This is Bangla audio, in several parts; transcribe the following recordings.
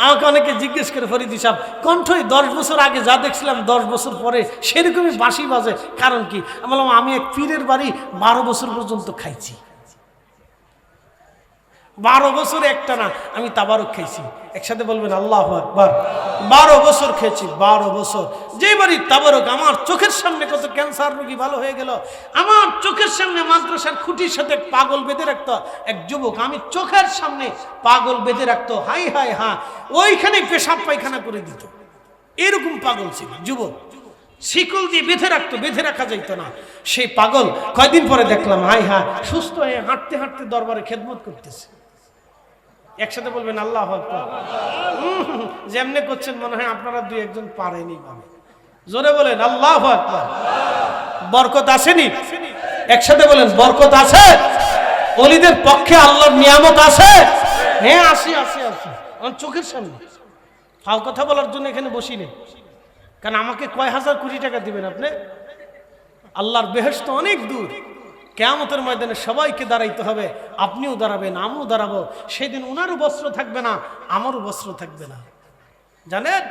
আমাকে অনেকে জিজ্ঞেস করে ফরিদি সাহেব কণ্ঠই 10 বছর আগে যা দেখছিলাম 10 বছর পরে সেরকমই বাঁশি বাজে, কারণ কি? আমি বললাম আমি এক পীরের বাড়ি 12 বছর পর্যন্ত খাইছি, 12 বছর একটা না আমি তাবারক খাইছি। একসাথে বলবেন আল্লাহু আকবার। 12 বছর খেয়েছি, 12 বছর। যে বাড়ির তাবারক, আমার চোখের সামনে কত ক্যান্সার রোগী ভালো হয়ে গেল, আমার চোখের সামনে মাদ্রাসার খুঁটির সাথে পাগল বেঁধে রাখতো এক যুবক, আমি চোখের সামনে পাগল বেঁধে রাখতো, হাই হাই হা, ওইখানে পেশাব পায়খানা করে দিত, এরকম পাগল ছিল যুবক, শিকল দিয়ে বেঁধে রাখতো, বেঁধে রাখা যাইতো না। সেই পাগল কয়দিন পরে দেখলাম হাই হা সুস্থ হয়ে হাঁটতে হাঁটতে দরবারে খেদমত করতেছে। একসাথে বলবেন আল্লাহু আকবার। যেমনে করছেন মনে হয় আপনারা 2-1 পারেনি ভাবে, জোরে বলেন আল্লাহু আকবার। বরকত আসেনি? একসাথে বলেন বরকত আছে। ওলিদের পক্ষে আল্লাহর নিয়ামত আছে। হ্যাঁ আসি আসি আসি, আমার চোখের সামনে। ফাও কথা বলার জন্য এখানে বসি নেই, কারণ আমাকে কয় হাজার কোটি টাকা দিবেন আপনি? আল্লাহর বেহেশত অনেক দূর। কিয়ামতের ময়দানে সবাইকে দাঁড়াইতে হবে, আপনিও দাঁড়াবেন, আমিও দাঁড়াবো। সেদিন ওনারও বস্ত্র থাকবে না, আমারও বস্ত্র থাকবে না, জানেন?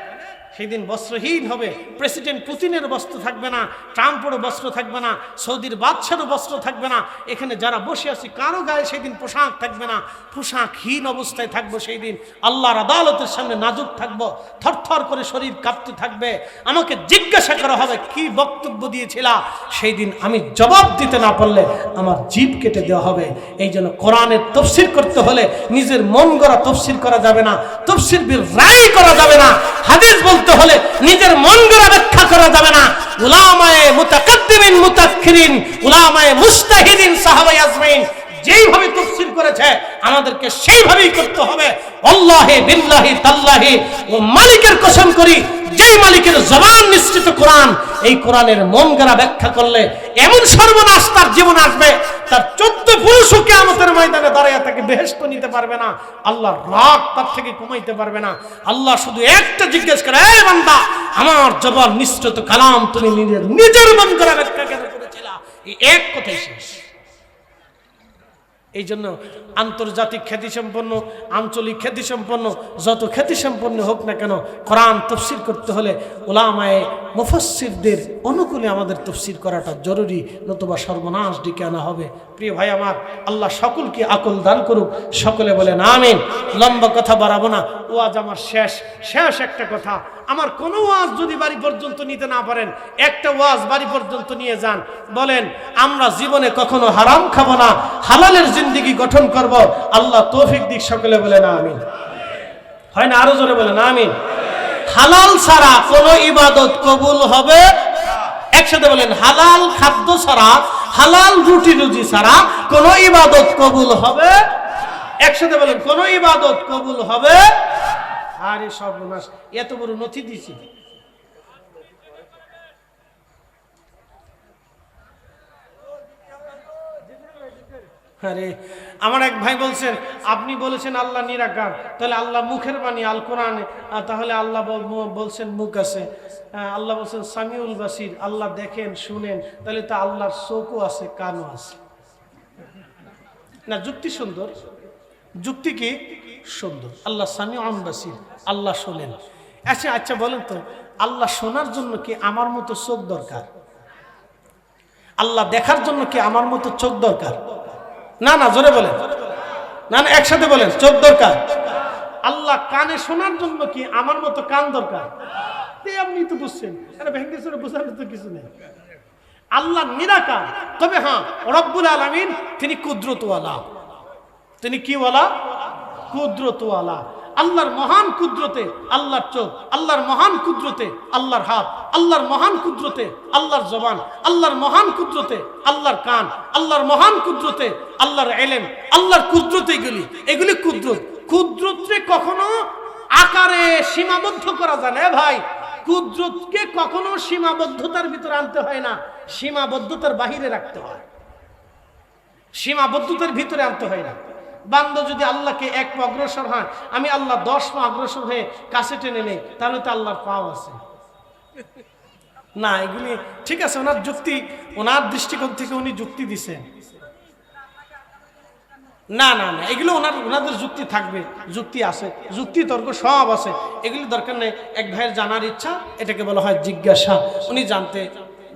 সেদিন বস্ত্রহীন হবে। প্রেসিডেন্ট পুতিনের বস্ত্র থাকবে না, ট্রাম্পেরও বস্ত্র থাকবে না, সৌদির বাদশারও বস্ত্র থাকবে না। এখানে যারা বসে আছি কারো গায়ে সেদিন পোশাক থাকবে না, পোশাকহীন অবস্থায় থাকবো। সেই দিন আল্লাহর আদালতের সামনে নাজুক থাকবো, থরথর করে শরীর কাঁপতে থাকবে। আমাকে জিজ্ঞাসা করা হবে কি বক্তব্য দিয়েছিলা। সেই দিন আমি জবাব দিতে না পারলে আমার জিভ কেটে দেওয়া হবে। এই জন্য কোরআনের তাফসীর করতে হলে নিজের মন গড়া তাফসীর করা যাবে না, তাফসীর বিল রায় করা যাবে না, হাদিস বলতে হলে নিজের মন গড়া ব্যাখ্যা করা যাবে না। উলামায়ে মুতাকাদ্দিমিন মুতাআখিরিন, উলামায়ে মুজতাহিদিন, সাহাবায়ে আজমাইন যেইভাবে তাফসীর করেছে আমাদেরকে সেইভাবেই করতে হবে। আল্লাহি বিল্লাহি তাল্লাহি ও মালিকের কসম করি, যেই মালিকের জবান নিশ্চিত কোরআন, এই কোরআনের মন গড়া ব্যাখ্যা করলে এমন সর্বনাশ তার জীবনে আসবে, তার 14 পুরুষও কিয়ামতের ময়দানে দাঁড়িয়ে তাকে বেহেশত নিতে পারবে না, আল্লাহর রাগ তার থেকে কমাইতে পারবে না। আল্লাহ শুধু একটা জিজ্ঞেস করে, এই বান্দা আমার জবান নিশ্চিত কালাম তুমি নিজের মন গড়া ব্যাখ্যা কেন করেছিলা? এই এক কথাই শেষ। এই জন্য আন্তর্জাতিক খ্যাতিসম্পন্ন, আঞ্চলিক খ্যাতিসম্পন্ন, যত খ্যাতিসম্পন্ন হোক না কেন, কোরআন তাফসীর করতে হলে উলামায়ে মুফাসসিরদের অনুকূলে আমাদের তাফসীর করাটা জরুরি, নতুবা সর্বনাশ ডেকে আনা হবে। প্রিয় ভাই আমার, আল্লাহ সকলকে আকল দান করুক, সকলে বলেন আমিন। লম্বা কথা বাড়াবো না, ওয়াজ আমার শেষ একটা কথা। আমার কোনো ওয়াজ যদি বাড়ি পর্যন্ত নিতে না পারেন, একটা ওয়াজ বাড়ি পর্যন্ত নিয়ে যান, বলেন আমরা জীবনে কখনো হারাম খাবো না, হালালের জিন্দেগি গঠন করব। আল্লাহ তৌফিক দিক, সকলে বলেন আমিন। হয় না? আরো জোরে বলেন আমিন। হালাল ছাড়া কোনো ইবাদত কবুল হবে, একসাথে বলেন হালাল খাদ্য ছাড়া, হালাল রুটি রুজি ছাড়া কোনো ইবাদত কবুল হবে, একসাথে বলেন কোনো ইবাদত কবুল হবে। আরে সর্বনাশ, এত বড় নথি দিছি। আরে আমার এক ভাই বলছেন, আপনি বলেছেন আল্লাহ নিরাকার, তাহলে আল্লাহ মুখের বাণী আল কোরআনে, তাহলে আল্লাহ বলছেন মুখ আছে, আল্লাহ বলছেন সামিউল বাসির, আল্লাহ দেখেন শুনেন, তাহলে তো আল্লাহর চোখও আছে, কানও আছে। না, যুক্তি সুন্দর, যুক্তি কি সুন্দর। আল্লাহ সামিউন বাসির, আল্লাহ শোনেন। আচ্ছা আচ্ছা বলেন তো, আল্লাহ শোনার জন্য কি আমার মতো চোখ দরকার? আল্লাহ দেখার জন্য কি আমার মতো চোখ দরকার? না না, জোরে বলেন, না না একসাথে বলেন, চোখ দরকার। আল্লাহ কানে শোনার জন্য কি আমার মতো কান দরকার? আপনি তো বুঝছেন, ভেঙ্গেশ্বরে বোঝানোর তো কিছু নেই। আল্লাহ নিরাকার, তবে হ্যাঁ রব্বুল আলামিন তিনি কুদরতওয়ালা। তিনি কি ওয়ালা? কুদরতওয়ালা। আল্লাহর মহান কুদরতে আল্লাহর চোখ, আল্লাহর মহান কুদরতে আল্লাহর হাত, আল্লাহর মহান কুদরতে আল্লাহর জবান, আল্লাহর মহান কুদরতে আল্লাহর কান, আল্লাহর মহান কুদরতে আল্লাহর ইলম, আল্লাহর কুদরতে এগুলি কুদরত। কুদরতকে কখনো আকারে সীমাবদ্ধ করা যায় না ভাই। কুদরতকে কখনো সীমাবদ্ধতার ভিতরে আনতে হয় না, সীমাবদ্ধতার বাহিরে রাখতে হয়, সীমাবদ্ধতার ভিতরে আনতে হয় না। বান্দা যদি আল্লাহকে 1 পা অগ্রসর হয়, আমি আল্লাহ 10 পা অগ্রসর হয়ে কাছে টেনে নেই, তাহলে তো আল্লাহর পাও আছে না। এগুলি ঠিক আছে, ওনার যুক্তি, ওনার দৃষ্টিকোণ থেকে উনি যুক্তি দিছেন। না না না, এগুলো ওনাদের যুক্তি থাকবে, যুক্তি আছে, যুক্তি তর্ক সব আছে, এগুলি দরকার নেই। এক ভাইয়ের জানার ইচ্ছা, এটাকে বলা হয় জিজ্ঞাসা। উনি জানতে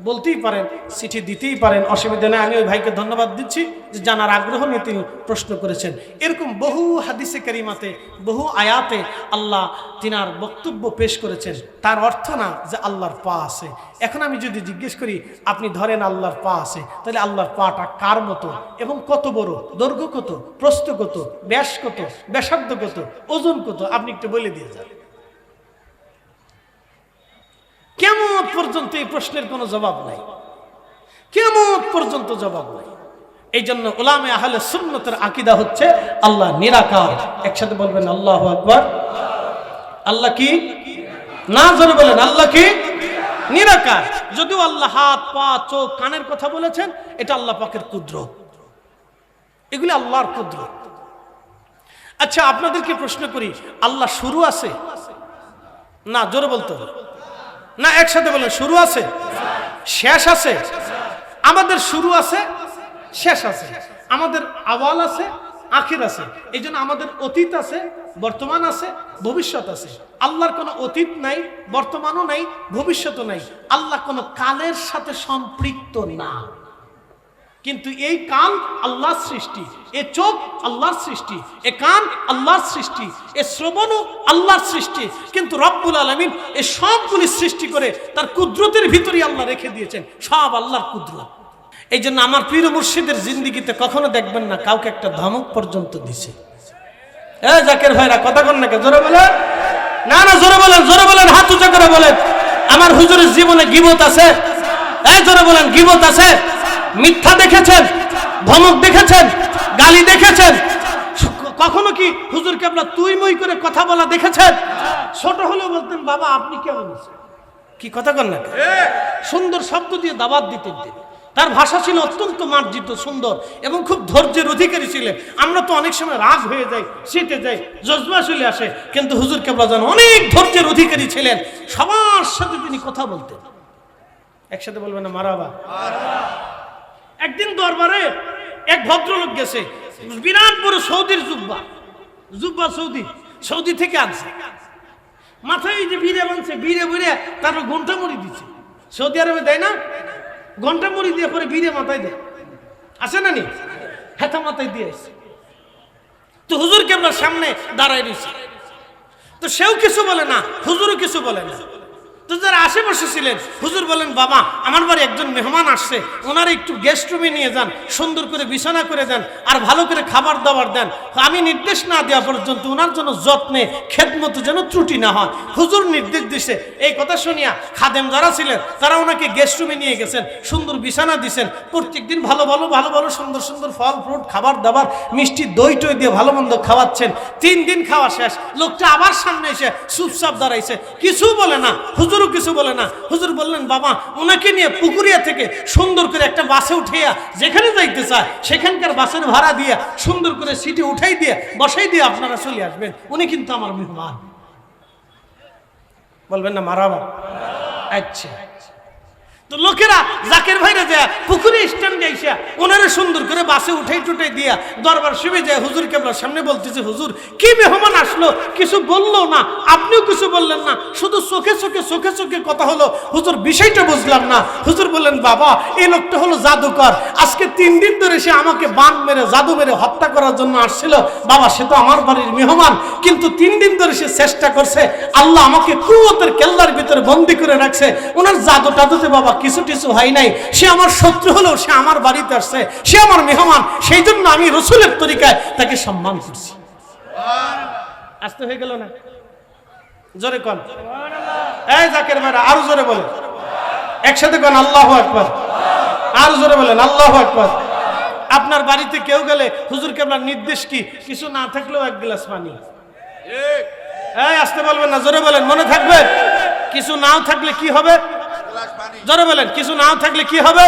বলতেই পারেন, চিঠি দিতেই পারেন, অসুবিধা নেই। আমি ওই ভাইকে ধন্যবাদ দিচ্ছি যে জানার আগ্রহ নিয়ে তিনি প্রশ্ন করেছেন। এরকম বহু হাদিসে কারিমাতে, বহু আয়াতে আল্লাহ তিনার বক্তব্য পেশ করেছেন। তার অর্থ না যে আল্লাহর পা আছে। এখন আমি যদি জিজ্ঞেস করি, আপনি ধরেন আল্লাহর পা আছে, তাহলে আল্লাহর পাটা কার মতো এবং কত বড়, দৈর্ঘ্য কত, প্রস্থ কত, ব্যাস কত, ব্যাসার্ধ কত, ওজন কত, আপনি একটু বলে দিয়ে যান। কিয়ামত পর্যন্ত এই প্রশ্নের কোনো জবাব নাই, কিয়ামত পর্যন্ত জবাব নাই। এই জন্য উলামে আহলে সুন্নতের আকীদা হচ্ছে আল্লাহ নিরাকার। একসাথে বলবেন আল্লাহু আকবার। আল্লাহ কি না, জোরে বলেন আল্লাহ কি নিরাকার। যদিও আল্লাহ হাত, পা, চোখ, কানের কথা বলেছেন, এটা আল্লাহ পাকের কুদরত, এগুলি আল্লাহর কুদরত। আচ্ছা, আপনাদেরকে প্রশ্ন করি, আল্লাহ শুরু আছে না? জোরে বলতে হবে না, একসাথে বলেন শুরু আছে, শেষ আছে। আমাদের শুরু আছে, শেষ আছে, আমাদের আওয়াল আছে, আখির আছে। এই জন্য আমাদের অতীত আছে, বর্তমান আছে, ভবিষ্যৎ আছে। আল্লাহর কোনো অতীত নাই, বর্তমানও নাই, ভবিষ্যৎও নাই। আল্লাহ কোনো কালের সাথে সম্পৃক্ত না। কিন্তু এই কান আল্লাহর সৃষ্টি, এ চোখ আল্লাহর সৃষ্টি, এ কান আল্লাহর সৃষ্টি, এ শ্রবণও আল্লাহর সৃষ্টি। কিন্তু রব্বুল আলামিন এই সবগুলি সৃষ্টি করে তার কুদরতের ভিতরেই আল্লাহ রেখে দিয়েছেন, সব আল্লাহর কুদরত। এই জন্য আমার পীর মুর্শিদের জিন্দেগিতে কখনো দেখবেন না কাউকে একটা ধমক পর্যন্ত দিছে। জাকের ভাইরা কথা কন নাকি, জোরে বলেন না, না জোরে বলেন, জোরে বলেন, হাত উঁচা করে বলেন। আমার হুজুরের জীবনে গীবত আছে? জোরে বলেন, গীবত আছে? মিথ্যা দেখেছেন, ধমক দেখেছেন, গালি দেখেছেন? কখনো কি হুজুরকে আপনার তুই মই করে কথা বলা দেখেছেন? ছোট হলেও বলতেন বাবা আপনি কেমন আছেন, কি কথা কন না, সুন্দর শব্দ দিয়ে দাওয়াত দিতেন তিনি। তার ভাষা ছিল অত্যন্ত মার্জিত, সুন্দর এবং খুব ধৈর্যের অধিকারী ছিলেন। আমরা তো অনেক সময় রাগ হয়ে যাই, শীতে যাই, জজবা চলে আসে, কিন্তু হুজুর কেবলা জান অনেক ধৈর্যের অধিকারী ছিলেন। সবার সাথে তিনি কথা বলতেন। একসাথে বলবেন না মারহাবা। একদিন দরবারে এক ভদ্রলোক গেছে, বিরাট বড় সৌদির জুব্বা, সৌদি থেকে আনছে, মাথায় যে বিড়ে বানছে, বিড়ে বুড়ে তারপর ঘন্টা মুড়ি দিচ্ছে। সৌদি আরবে দেয় না, ঘন্টা মুড়ি দিয়ে পরে বিড়ে মাথায় দেয়, আসে না নি, হেথা মাথায় দিয়ে আসছে। তো হুজুর কেবলার সামনে দাঁড়ায় রয়েছে, তো সেও কিছু বলে না, হুজুরও কিছু বলে না। তো যারা আশেপাশে ছিলেন, হুজুর বলেন বাবা আমার বাড়ি একজন মেহমান আসছে, ওনারা একটু গেস্ট রুমে নিয়ে যান, সুন্দর করে বিছানা করে দেন, আর ভালো করে খাবার দাবার দেন। আমি নির্দেশ না দেওয়া পর্যন্ত ওনার জন্য যত্নে খেদমত যেন ত্রুটি না হয়। হুজুর নির্দেশ দিছে। এই কথা শুনিয়া খাদেম যারা ছিলেন তারা ওনাকে গেস্ট রুমে নিয়ে গেছেন, সুন্দর বিছানা দিছেন, প্রত্যেকদিন ভালো সুন্দর সুন্দর ফল ফ্রুট, খাবার দাবার, মিষ্টি দই টই দিয়ে ভালো মন্দ খাওয়াচ্ছেন। 3 দিন খাওয়া শেষ, লোকটা আবার সামনে এসে চুপচাপ দাঁড়াইছে, কিছু বলে না, হুজুর কিছু বলে না। হুজুর বললেন বাবা ওনাকে নিয়ে পুকুরিয়া থেকে সুন্দর করে একটা বাসে উঠিয়া যেখানে যাইতে চায় সেখানকার বাসের ভাড়া দিয়ে সুন্দর করে সিটে উঠাই দিয়ে বসাই দিয়ে আপনারা চলে আসবেন, উনি কিন্তু আমার মেহমান। বলবেন না মারহাবা। আচ্ছা, তো লোকেরা জাকের ভাইরা যায় পুকুরে স্ট্যান্ডে আইসা ওনারা সুন্দর করে বাসে উঠাই টুটাই দিয়া দরবার শিবে যায় হুজুর কেবলার সামনে বলতেছে, হুজুর কি মেহমান আসলো, কিছু বললো না, আপনিও কিছু বললেন না, শুধু চোখে চোখে কথা হলো, হুজুর বিষয়টা বুঝলাম না। হুজুর বললেন বাবা এই লোকটা হলো জাদুকর, আজকে 3 দিন ধরে সে আমাকে বান মেরে জাদু মেরে হত্যা করার জন্য আসছিল। বাবা সে তো আমার বাড়ির মেহমান, কিন্তু 3 দিন ধরে সে চেষ্টা করছে, আল্লাহ আমাকে কুয়তের কেল্লার ভিতরে বন্দি করে রাখছে, ওনার জাদু টাদুতে বাবা কিছু হয় নাই, সে আমার শত্রু হলেও সে আমার বাড়িতে আসছে, সে আমার মেহমান, সেই জন্য আমি রসুলের তরিকায় তাকে সম্মান করছি। আসতে হয়ে গেল না, জোরে কন এই জাকের ভাইরা, আরো জোরে বলে, একসাথে কন আল্লাহু আকবার, আরো জোরে বলেন আল্লাহু আকবার। আপনার বাড়িতে কেউ গেলে হুজুর কেবলার নির্দেশ কি, কিছু না থাকলেও 1 গ্লাস পানি, এই আসতে বলবেন না, জোরে বলেন, মনে থাকবে। কিছু নাও থাকলে কি হবে, জোরে বলেন, কিছু নাও থাকলে কি হবে,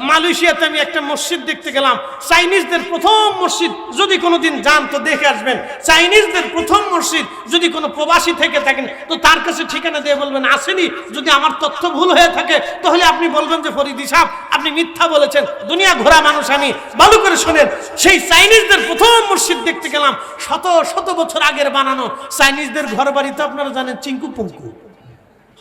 মালয়েশিয়াতে আমি একটা মসজিদ দেখতে গেলাম, চাইনিজদের প্রথম মসজিদ, যদি কোনোদিন যান তো দেখে আসবেন। চাইনিজদের প্রথম মসজিদ, যদি কোনো প্রবাসী থেকে থাকেন তো তার কাছে ঠিকানা দিয়ে বলবেন আসেনি। যদি আমার তথ্য ভুল হয়ে থাকে তাহলে আপনি বলবেন যে ফরিদি সাহেব আপনি মিথ্যা বলেছেন, দুনিয়া ঘোরা মানুষ আমি। ভালো করে শোনেন, সেই চাইনিজদের প্রথম মসজিদ দেখতে গেলাম, শত শত বছর আগের বানানো। চাইনিজদের ঘর বাড়ি তো আপনারা জানেন চিঙ্কু পুঙ্কু,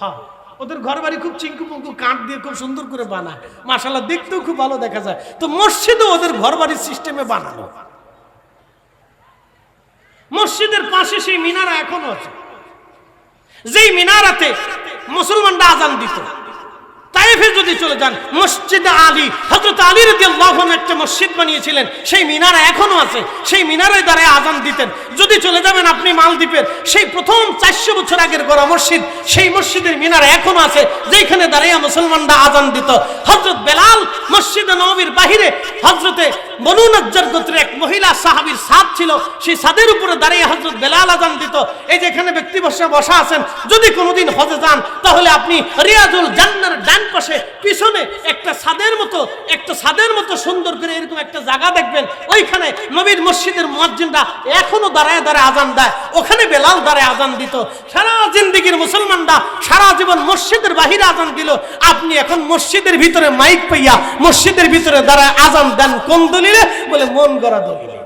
হ্যাঁ ওদের ঘর বাড়ি খুব চিঙ্কু পুঙ্কু, কাঠ দিয়ে খুব সুন্দর করে বানায়, মাশাআল্লাহ দেখতেও খুব ভালো দেখা যায়। তো মসজিদও ওদের ঘর বাড়ির সিস্টেমে বানানো। মসজিদের পাশে সেই মিনারা এখনো আছে, যেই মিনারাতে মুসলমানরা আজান দিত। তায়েফে যদি চলে যান, মসজিদে আলী, হযরত আলী রাদিয়াল্লাহু আনহু একটা মসজিদ বানিয়েছিলেন, সেই মিনারা এখনো আছে, সেই মিনারের দ্বারা আজান দিতেন। যদি চলে যাবেন আপনি মালদ্বীপের, সেই প্রথম 400 বছর আগের গড়া মসজিদ, সেই মসজিদের মিনারা এখনো আছে, যেখানে দাঁড়িয়ে মুসলমানরা আজান দিত। হযরত বেলাল মসজিদে নববীর বাহিরে, হযরতে বনু নজ্জার গোত্রের এক মহিলা সাহাবীর ছাদ ছিল, সেই ছাদের উপরে দাঁড়িয়ে হযরত বেলাল আজান দিত। এই যে এখানে ব্যক্তি বসা আছেন, যদি কোনোদিন হজে যান তাহলে আপনি রিয়াজুল জান্নার ডান পাশে পিছনে একটা ছাদের মতো সুন্দর করে এরকম একটা জায়গা দেখবেন, ওইখানে নবীর মসজিদের মুয়াজ্জিনরা এখনো দাঁড়ায় আজান দেয়, ওখানে বেলাল দাঁড়ায় আজান দিত। সারা জিন্দেগির মুসলমানরা সারা জীবন মসজিদের বাহিরে আজান দিল, আপনি এখন মসজিদের ভিতরে মাইক পাইয়া মসজিদের ভিতরে দাঁড়ায় আজান দেন কোন দলিলে? বলে মন গড়া দলিলে।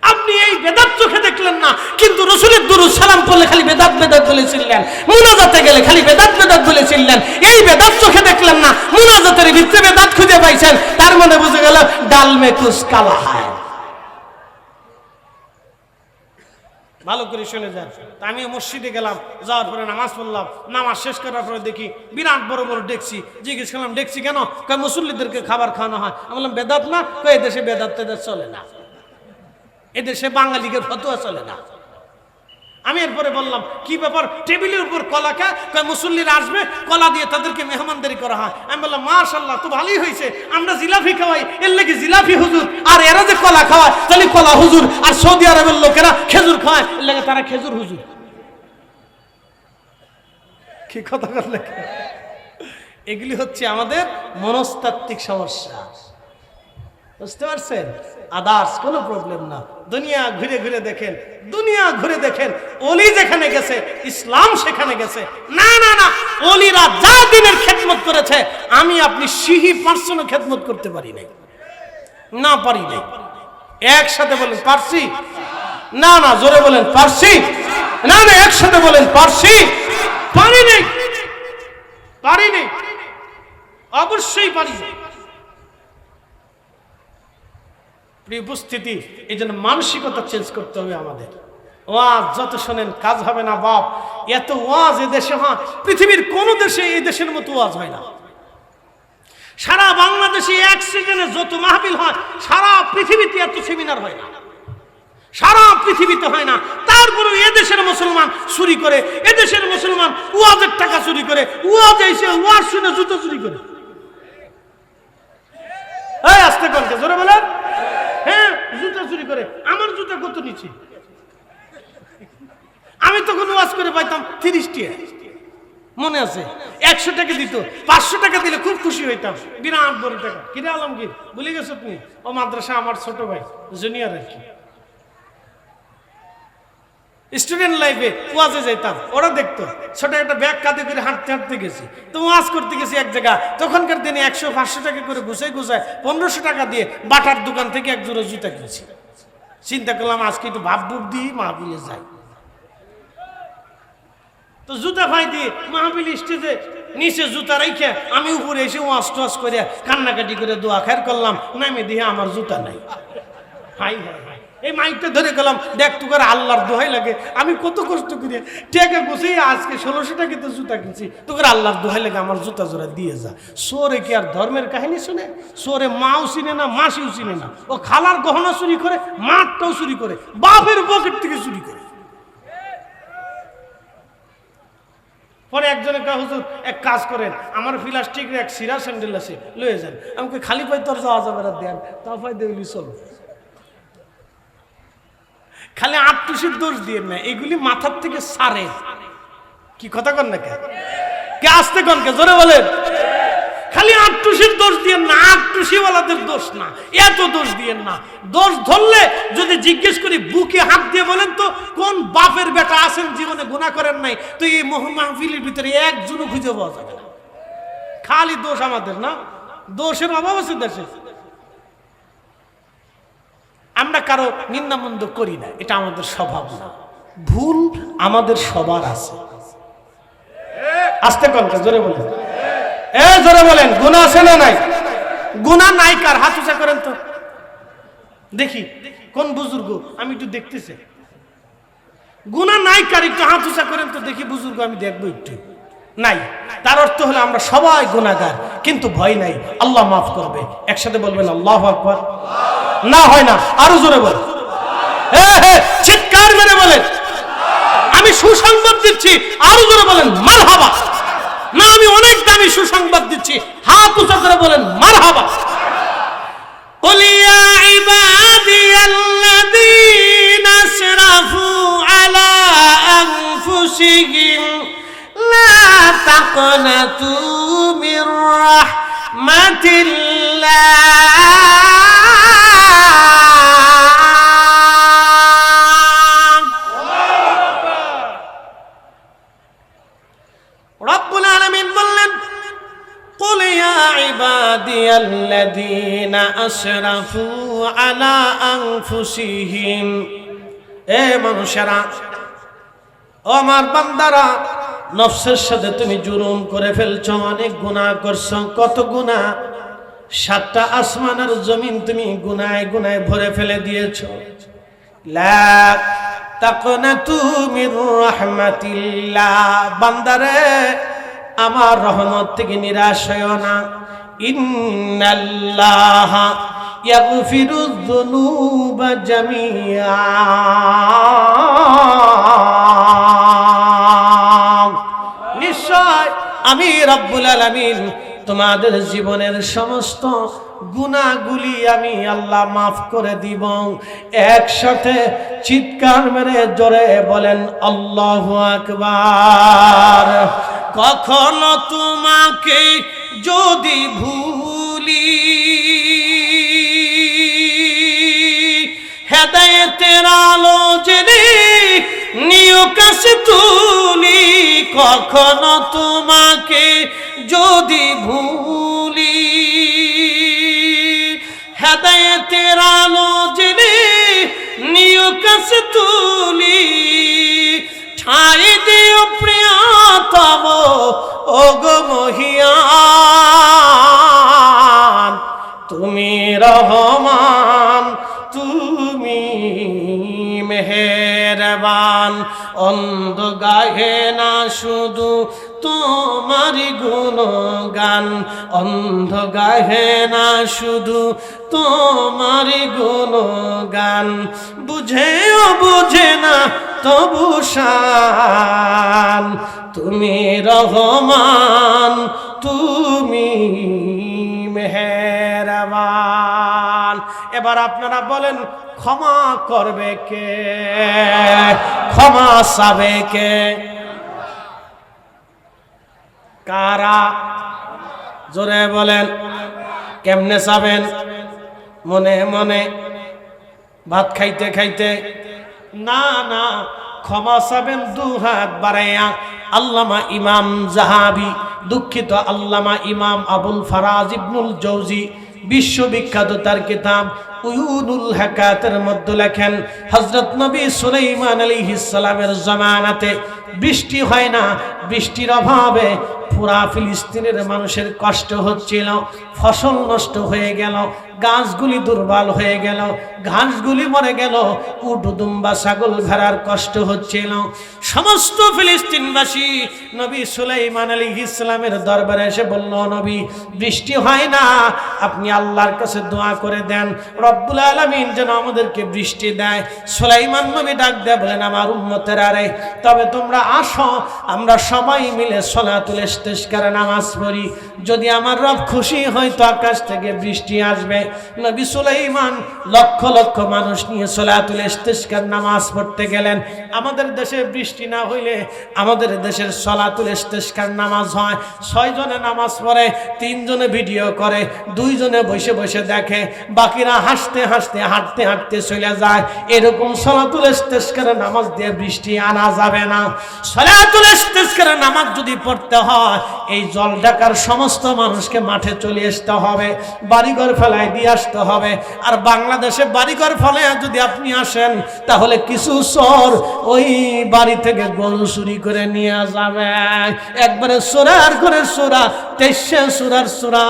আপনি এই বেদাত চোখে দেখলেন না, কিন্তু রাসূলের দুরূদ সালাম পড়লে খালি বেদাত বলেছিলেন, মুনাজাতে গেলে খালি বেদাত বলেছিলেন। এই বেদাত চোখে দেখলেন না, মুনাজাতের ভিতরে বেদাত খুঁজে পাইছেন, তার মানে বুঝে গেল ডাল মে কুছ কালা হয়। ভালো করে শুনে যান। আমি মসজিদে গেলাম, যাওয়ার পরে নামাজ পড়লাম, নামাজ শেষ করার পরে দেখি বিরাট বড় বড় ডেকছি। জিজ্ঞেস করলাম ডেকছি কেন? কয় মুসল্লিদেরকে খাবার খাওয়ানো হয়। আমি বললাম বেদাত না? কয় এদেশে বেদাত তেদাত চলে না, এদেশে বাঙালিদের ফতোয়া চলে না। আমি এরপরে বললাম কি ব্যাপার, টেবিলের উপর কলা খায়? কয় মুসল্লিরা আসবে, কলা দিয়ে তাদেরকে মেহমানদারি করা হয়। আমি বললাম মাশাআল্লাহ, তো ভালোই হয়েছে, আমরা জিলাপি খাওয়াই, এর লাগে জিলাপি হুজুর, আর এরা যে কলা খাওয়ায় তাহলে কলা হুজুর, আর সৌদি আরবের লোকেরা খেজুর খাওয়ায়, এর লাগে তারা খেজুর হুজুর। কি কথা বললে? এগুলি হচ্ছে আমাদের মনস্তাত্ত্বিক সমস্যা, বুঝতে পারছেন? আদার্স কোনো প্রবলেম না। দুনিয়া ঘুরে দেখেন, ওলি যেখানে গেছে ইসলাম সেখানে গেছে। না না না, ওলিরা যা দিনের খেদমত করেছে আমি আপনি সিহি পার্সোনাল খেদমত করতে পারি নাই, না পারি নাই। একসাথে বলেন পারছি? না না, জোরে বলেন পারছি? না না, একসাথে বলেন পারছি? পারি নাই, অবশ্যই পারি। উপস্থিতি, এই জন্য মানসিকতা চেঞ্জ করতে হবে আমাদের। ওয়াজ যত শোনেন কাজ হবে না বাপ। এত ওয়াজ এদেশে হয়, পৃথিবীর কোন দেশে এই দেশের মতো ওয়াজ হয় না। সারা বাংলাদেশে এক সিজনে যত মাহফিল হয়, সারা পৃথিবীতে এত সেমিনার হয় না, সারা পৃথিবীতে হয় না। তারপরে এদেশের মুসলমান চুরি করে, এদেশের মুসলমান ওয়াজের টাকা চুরি করে, ওয়াজ এসে ওয়াজ শুনে জুতো চুরি করে। এই আস্তে করতে জোরে বলেন। হ্যাঁ, জুতা চুরি করে। আমার জুতা কত নিচে? আমি তখন ওয়াজ করে পাইতাম 30 টাকা, মনে আছে? 100 টাকা দিত, 500 টাকা দিলে খুব খুশি হইতাম, বিরাট বড় টাকা। কিরে আলমগীর, ভুলে গেছো তুমি? ও মাদ্রাসা আমার ছোট ভাই, জুনিয়র আর কি। স্টুডেন্ট লাইফে ওয়াজে যাইতাম, ওরা দেখতো ছোট একটা ব্যাগ কাঁধে করে হাঁটতে গেছি, তো ওয়াজ করতে গেছি এক জায়গা। তখনকার দিনে 100-500 টাকা করে গুছাই 1500 টাকা দিয়ে বাটার দোকান থেকে এক জোড়া জুতা কিনছি। চিন্তা করলাম আজকে একটু ভাব বুক দিয়ে মাহফিলে যাই। তো জুতা ফাই দিয়ে মাহফিল স্টেজে নিচে জুতা রেখে আমি উপরে এসে ওয়াজ টোয়াজ করে কান্নাকাটি করে দোয়া খায়ের করলাম, নামে দিয়ে আমার জুতা নাই। হাই হাই হাই, এই মাইকটা ধরে গেলাম, দেখ তো করে আল্লাহর দোহাই লাগে, আমি কত কষ্ট করি টেকে গুছিয়ে আজকে 1600 টাকাতে জুতা কিনছি, তো করে আল্লাহর দোহাই লাগে আমার জুতা জোড়া দিয়ে যা। সোরে কি আর ধর্মের কাহিনী শুনে? সোরে মাও চিনে না, মাসিও চিনে না। ও খালার গহনা চুরি করে, মাঠটাও চুরি করে, বাপের পকেট থেকে চুরি করে। পরে একজনে কয় হুজুর এক কাজ করেন, আমার প্লাস্টিকের এক সিরা স্যান্ডেল আছে, লয়ে যান। আমাকে খালি পাই তোর যাওয়া যাবে না, দেন তা পাই দেবলি চলো। খালি আটটুসির দোষ দিয়ে না, এগুলি মাথার থেকে সারে। কি কথা কন না কে? কে আসতে কন কে? জোরে বলেন। খালি আটটুসির দোষ দিয়েন না, আটটুসিওয়ালাদের দোষ না, এত দোষ দিয়েন না। দোষ ধরলে যদি জিজ্ঞেস করি বুকে হাত দিয়ে বলেন তো কোন বাপের বেটা আছেন জীবনে গুনাহ করেন নাই, তো এই মাহফিলের ভিতরে একজনও খুঁজে পাওয়া যাবে না। খালি দোষ আমাদের না, দোষের অভাব আছে দেশে। আমরা কারো নিন্দামন্দ করি না, এটা আমাদের স্বভাব না। ভুল আমাদের সবার আছে। আস্তে কনকা জোরে বলেন, জোরে বলেন, গুনাহ আছে না নাই? গুনাহ নাই কার? হাত উঁচা করেন তো দেখি, কোন বুজুর্গ? আমি একটু দেখতেছি গুনাহ নাই কার, একটু হাত উঁচা করেন তো দেখি বুজুর্গ, আমি দেখবো একটু। নাই, তার অর্থ হলো আমরা সবাই গুনাহগার, কিন্তু ভয় নাই, আল্লাহ মাফ করবে। একসাথে বলবেন আল্লাহু আকবার। না হয় না, আরো জোরে বলেন, চিৎকার মেরে বলেন আমি সুসংবাদ দিচ্ছি, আরো জোরে বলেন মারহাবা। না, আমি অনেক দামি সুসংবাদ দিচ্ছি, হাত উঁচা করে বলেন মারহাবা। قل يا عبادي الذين اسرفوا على أنفسهم لا تقنطوا من رحمة الله রব্বুল আলামিন বললেন قل يا عبادي الذين أسرفوا على أنفسهم এ মানুষেরা, ও আমার বান্দারা, নফসের সাথে তুমি জুলুম করে ফেলছো, অনেক গুনাহ করছো। কত গুনাহ? 7টা আসমান আর জমিন তুমি গুনাহে গুনাহে ভরে ফেলে দিয়েছো। লা তাকনাতু মির রাহমাতিল্লাহ, বান্দারে আমার রহমত থেকে নিরাশ হইও না। ইন্নাল্লাহা ইয়াগফিরুয যুনুবা জামিআ, নিশ্চয় আমি রব্বুল আলামিন তোমাদের জীবনের সমস্ত গুনাহগুলি আমি আল্লাহ মাফ করে দিব। একসাথে চিৎকার মেরে জোরে বলেন আল্লাহু আকবার। কখনো তোমাকে যদি ভুলি, হেদায়েতের আলো জেনে নিও কাছে তুলি। কখনো তোমাকে যদি ভুলি, হেদায়েতের আলো জেনে নিও কাছে তুলি। ঠাই দিও প্রিয়তম ওগো মহিয়ান, তুমি রহমান, তুমি মেহেরবান। অন্ধ গাহে না শুধু তোমারি গুণগান, অন্ধ গাহে না শুধু তোমারি গুণগান। বুঝেও বুঝে না তবু শান, তুমি রহমান, তুমি মেহেরবান। এবার আপনারা বলেন ক্ষমা করবে কে? ক্ষমা চাবে কে? কারা? জোরে বলেন। কেমনে চাবেন? মনে মনে ভাত খাইতে খাইতে? না না, ক্ষমা চাবেন দু হাত বাড়াইয়া। আল্লামা ইমাম জাহাবি, দুঃখিত আল্লামা ইমাম আবুল ফারাজ ইবনুল জৌজি বিশ্ববিখ্যাত তার কিতাব উয়ুনুল হাকাতের মধ্যে লেখেন, হযরত নবী সুলাইমান আলাইহিস সালামের জামানাতে বৃষ্টি হয় না, বৃষ্টির অভাবে পুরা ফিলিস্তিনের মানুষের কষ্ট হচ্ছিল, ফসল নষ্ট হয়ে গেল, গাছগুলি দুর্বল হয়ে গেল, ঘাসগুলি মরে গেল, উট দুম্বা ছাগল ভেড়ার কষ্ট হচ্ছিল। সমস্ত ফিলিস্তিনবাসী নবী সুলাইমান আলাইহিস সালামের দরবারে এসে বলল, নবী বৃষ্টি হয় না, আপনি আল্লাহর কাছে দোয়া করে দেন রব্বুল আলামিন যেন আমাদেরকে বৃষ্টি দেয়। সুলাইমান নবী ডাক দেয়া বলেন, আমার উম্মতেরা রে, তবে তোমরা আসো, আমরা সবাই মিলে সলাতুল ইস্তিসকার নামাজ পড়ি, যদি আমার রব খুশি হয় তো আকাশ থেকে বৃষ্টি আসবে। নবী সুলাইমান লক্ষ লক্ষ মানুষ নিয়ে সলাতুল ইস্তিসকার নামাজ পড়তে গেলেন। আমাদের দেশে বৃষ্টি বৃষ্টি না হইলে আমাদের দেশের সলাতুল ইস্তেসকার নামাজ হয়, 6 জনে নামাজ পড়ে, 3 জনে ভিডিও করে, 2 জনে বসে বসে দেখে, বাকিরা হাসতে হাসতে হাঁটতে হাঁটতে চলে যায়। এরকম সলাতুল ইস্তেসকারের নামাজ দিয়ে বৃষ্টি আনা যাবে না। সলাতুল ইস্তেসকারের নামাজ যদি পড়তে হয়, এই জল ঢাকার সমস্ত মানুষকে মাঠে চলে আসতে হবে, বাড়িঘর ফেলায় দিয়ে আসতে হবে। আর বাংলাদেশে বাড়িঘর ফেলায় যদি আপনি আসেন, তাহলে কিছু চোর ওই বাড়ি থেকে গরু চুরি করে নিয়ে যাবে। একবারে চোরার করে চোরা, 23 চোরার চোরা।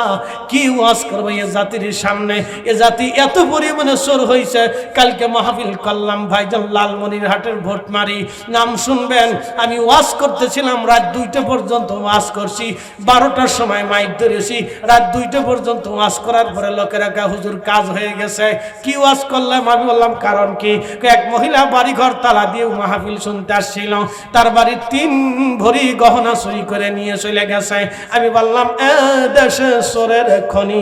কি ওয়াজ করবো এ জাতির সামনে? এ জাতি এত পরিমাণে চোর হয়েছে। কালকে মাহফিল করলাম ভাইজান লালমনিরহাটের ভোটমারি, নাম শুনবেন। আমি ওয়াজ করতেছিলাম, রাত 2টা পর্যন্ত ওয়াজ করছি, 12টার সময় মাইক ধরেছি, রাত 2টা পর্যন্ত ওয়াজ করার পরে লোকেরা কা হুজুর কাজ হয়ে গেছে। কি ওয়াজ করলাম? আমি বললাম কারণ কি? এক মহিলা বাড়ি ঘর তালা দিয়ে মাহফিল শুনতে আসছিল, তার বাড়ির 3 ভরি গহনা চুরি করে নিয়ে চলে গেছে। আমি বললাম এ দেশে চোরের খনি,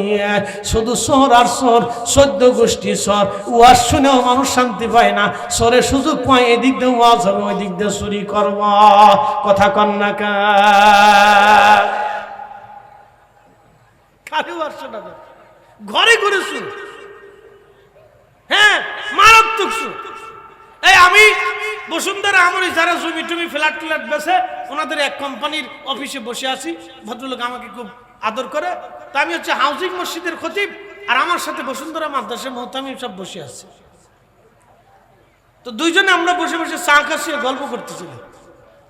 শুধু চোর আর চোর, 14 গোষ্ঠী চোর। ওয়াজ শুনেও মানুষ শান্তি পায় না, চোরে সুযোগ পায় এদিক দিয়ে ওয়াজ হবে, ওই দিক দিয়ে চুরি করব। কথা কন না কা? ঘরে ঘরে চুর, হ্যাঁ মারাত্মক চুর। এই আমি বসুন্ধরা আমরি যারা জমি টমি ফ্ল্যাট ফ্ল্যাট বেছে, ওনাদের এক কোম্পানির অফিসে বসে আছি। ভদ্রলোক আমাকে খুব আদর করে। তা আমি হচ্ছে হাউজিং মসজিদের খতিব, আর আমার সাথে বসুন্ধরা মাদ্রাসা মোহতামিম সব বসে আছে। তো 2 জনে আমরা বসে বসে চা খাচ্ছি, গল্প করতেছিলাম।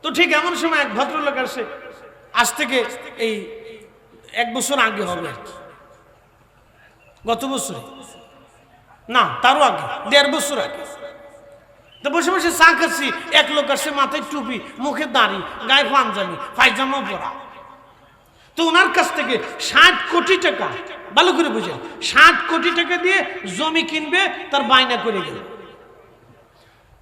তো ঠিক এমন সময় এক ভদ্রলোক আসে, আজ থেকে এই 1 বছর আগে হবে আর কি, গত বছরে না তারও আগে, 1.5 বছর আগে। তো বসে বসে চা খাচ্ছি, এক লোক আসে, মাথায় টুপি, মুখে দাড়ি, গায়ে পাঞ্জাবি, পায়জামা পরা। তো ওনার কাছ থেকে 60 কোটি টাকা, ভালো করে বুঝেন, 60 কোটি টাকা দিয়ে জমি কিনবে, তার বায়না করে গেল।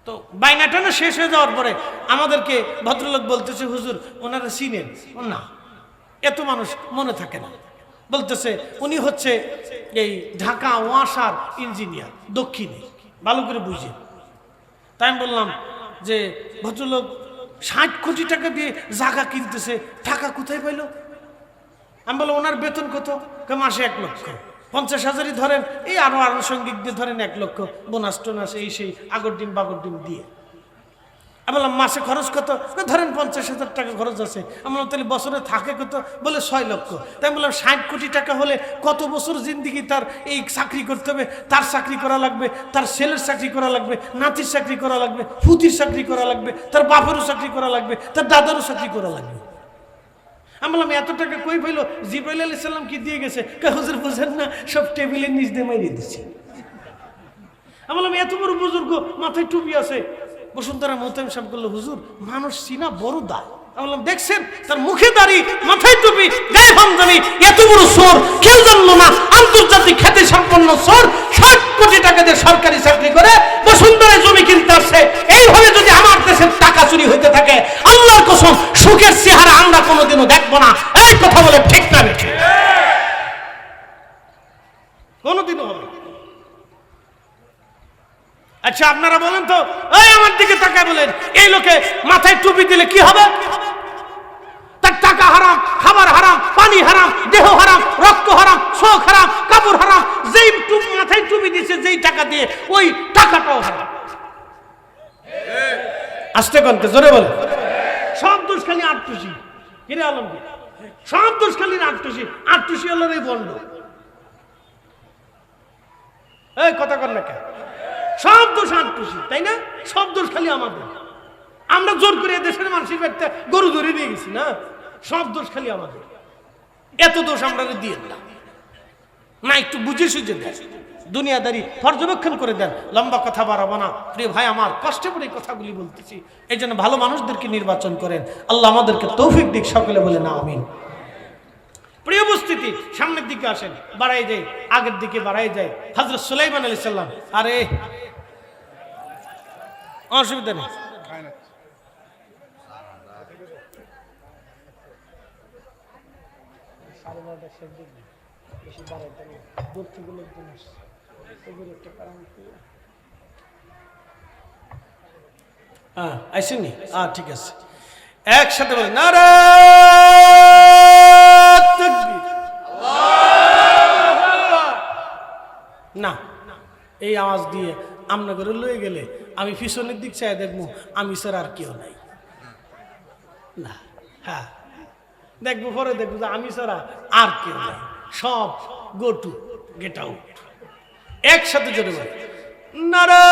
তো বায়নাটা না শেষ হয়ে যাওয়ার পরে আমাদেরকে ভদ্রলোক বলতেছে, হুজুর ওনারা চিনেন? না, এত মানুষ মনে থাকে না। বলতেছে উনি হচ্ছে এই ঢাকা ওয়াসার ইঞ্জিনিয়ার, দক্ষিণে, ভালো করে বুঝেন। তাই আমি বললাম যে ভদ্রলোক 60 কোটি টাকা দিয়ে জায়গা কিনতেছে, টাকা কোথায় পাইল? আমি বললাম ওনার বেতন কত? মাসে 1 লক্ষ, 50,000ই ধরেন, এই আরো আনুষঙ্গিক দিয়ে ধরেন 1 লক্ষ, বোনাস টোনাস এই সেই আগর ডিম বাগর ডিম দিয়ে। আমি বললাম মাসে খরচ কত? ধরেন 50,000 টাকা খরচ আছে। আমি বললাম তাহলে বছরে থাকে কত? বলে 6 লক্ষ। তাই আমি বললাম 60 কোটি টাকা হলে কত বছর জিন্দিগি তার এই চাকরি করতে হবে? তার চাকরি করা লাগবে, তার ছেলের চাকরি করা লাগবে, নাতির চাকরি করা লাগবে, ফুতির চাকরি করা লাগবে, তার বাপেরও চাকরি করা লাগবে, তার দাদারও চাকরি করা লাগবে। আমি বললাম এত টাকা কই পাইলো? জিবরাইল আলাইহিস সালাম কি দিয়ে গেছে? হুজুর বুঝেন না, সব টেবিলের নিচ দিয়ে মাইরে দিচ্ছে। আমি বললাম এত বড় বুজুর্গ, মাথায় টুপি আছে। বসুন্ধরা মোহতামিম সাহেব বলল, হুজুর মানুষ চিনা বড় দায়। আমি বললাম দেখছেন, তার মুখে দাড়ি, মাথায় টুপি, গায়ে পাঞ্জাবি, এত বড় চোর কেউ জানলো না, আন্তর্জাতিক খ্যাতি সম্পন্ন চোর, 60 কোটি টাকা দিয়ে সরকারি চাকরি করে বসুন্ধরায় জমি কিনতে আসছে। এইভাবে যদি আমার দেশের টাকা চুরি হইতে থাকে, আল্লাহর কসম সুখের চেহারা আমরা কোনোদিনও দেখবো না। এই কথা বলে ঠিক না বেঠিক? কোনোদিনও হবে। আচ্ছা আপনারা বলেন তো, এই আমার দিকে তাকায় বলেন, এই লোকে মাথায় টুপি দিলে কি হবে? তার টাকা হারাম, খাবার হারাম, পানি হারাম, দেহ হারাম, রক্ত হারাম, শোক হারাম, কাপড় হারাম। যেই মাথায় টুপি দিছে, যেই টাকা দিয়ে, ওই টাকাটাও হারাম। আস্তে কনকে জোরে বলে। সব দোষ খালি আটটুসি। কিরে আলমগীর, সব দোষ খালি আটটুসি। আটটুসি হলো এই বন্ড। এই কথা কর না কেন? সব দোষ আটটুসি, তাই না? সব দোষ খালি আমাদের। আমরা জোর করে দেশের মানুষের বাড়িতে গরু ধরে নিয়ে গেছি না? সব দোষ খালি আমাদের। এত দোষ আমরা দিয়ে না, একটু বুঝে সুঝে দেন, দুনিয়াদারি পর্যবেক্ষণ করে দেন। লম্বা কথা বাড়াবো না প্রিয় ভাই আমার, কষ্ট করে কথাগুলি বলতেছি। এই জন্য ভালো মানুষদেরকে নির্বাচন করেন। আল্লাহ আমাদেরকে তৌফিক দিক, সকলে বলে না আমিন। প্রিয় উপস্থিতি, সামনের দিকে আসেন, বাড়াই যায়, আগের দিকে বাড়াই যায়। হযরত সুলাইমান আলাইহিস সালাম, আরে অসুবিধা নেই, হ্যাঁ আইসেনি, ঠিক আছে, একসাথে বলেন নারে তাকবীর। না, এই আওয়াজ দিয়ে আমনা করে লয়ে গেলে আমি পিছনের দিক চাই দেখবো আমি স্যার আর কেউ নাই। না, হ্যাঁ দেখবো, পরে দেখবো যে আমি ছাড়া আর কেউ নাই, সব গো টু গেট আউট। একসাথে জোরে বলে নারে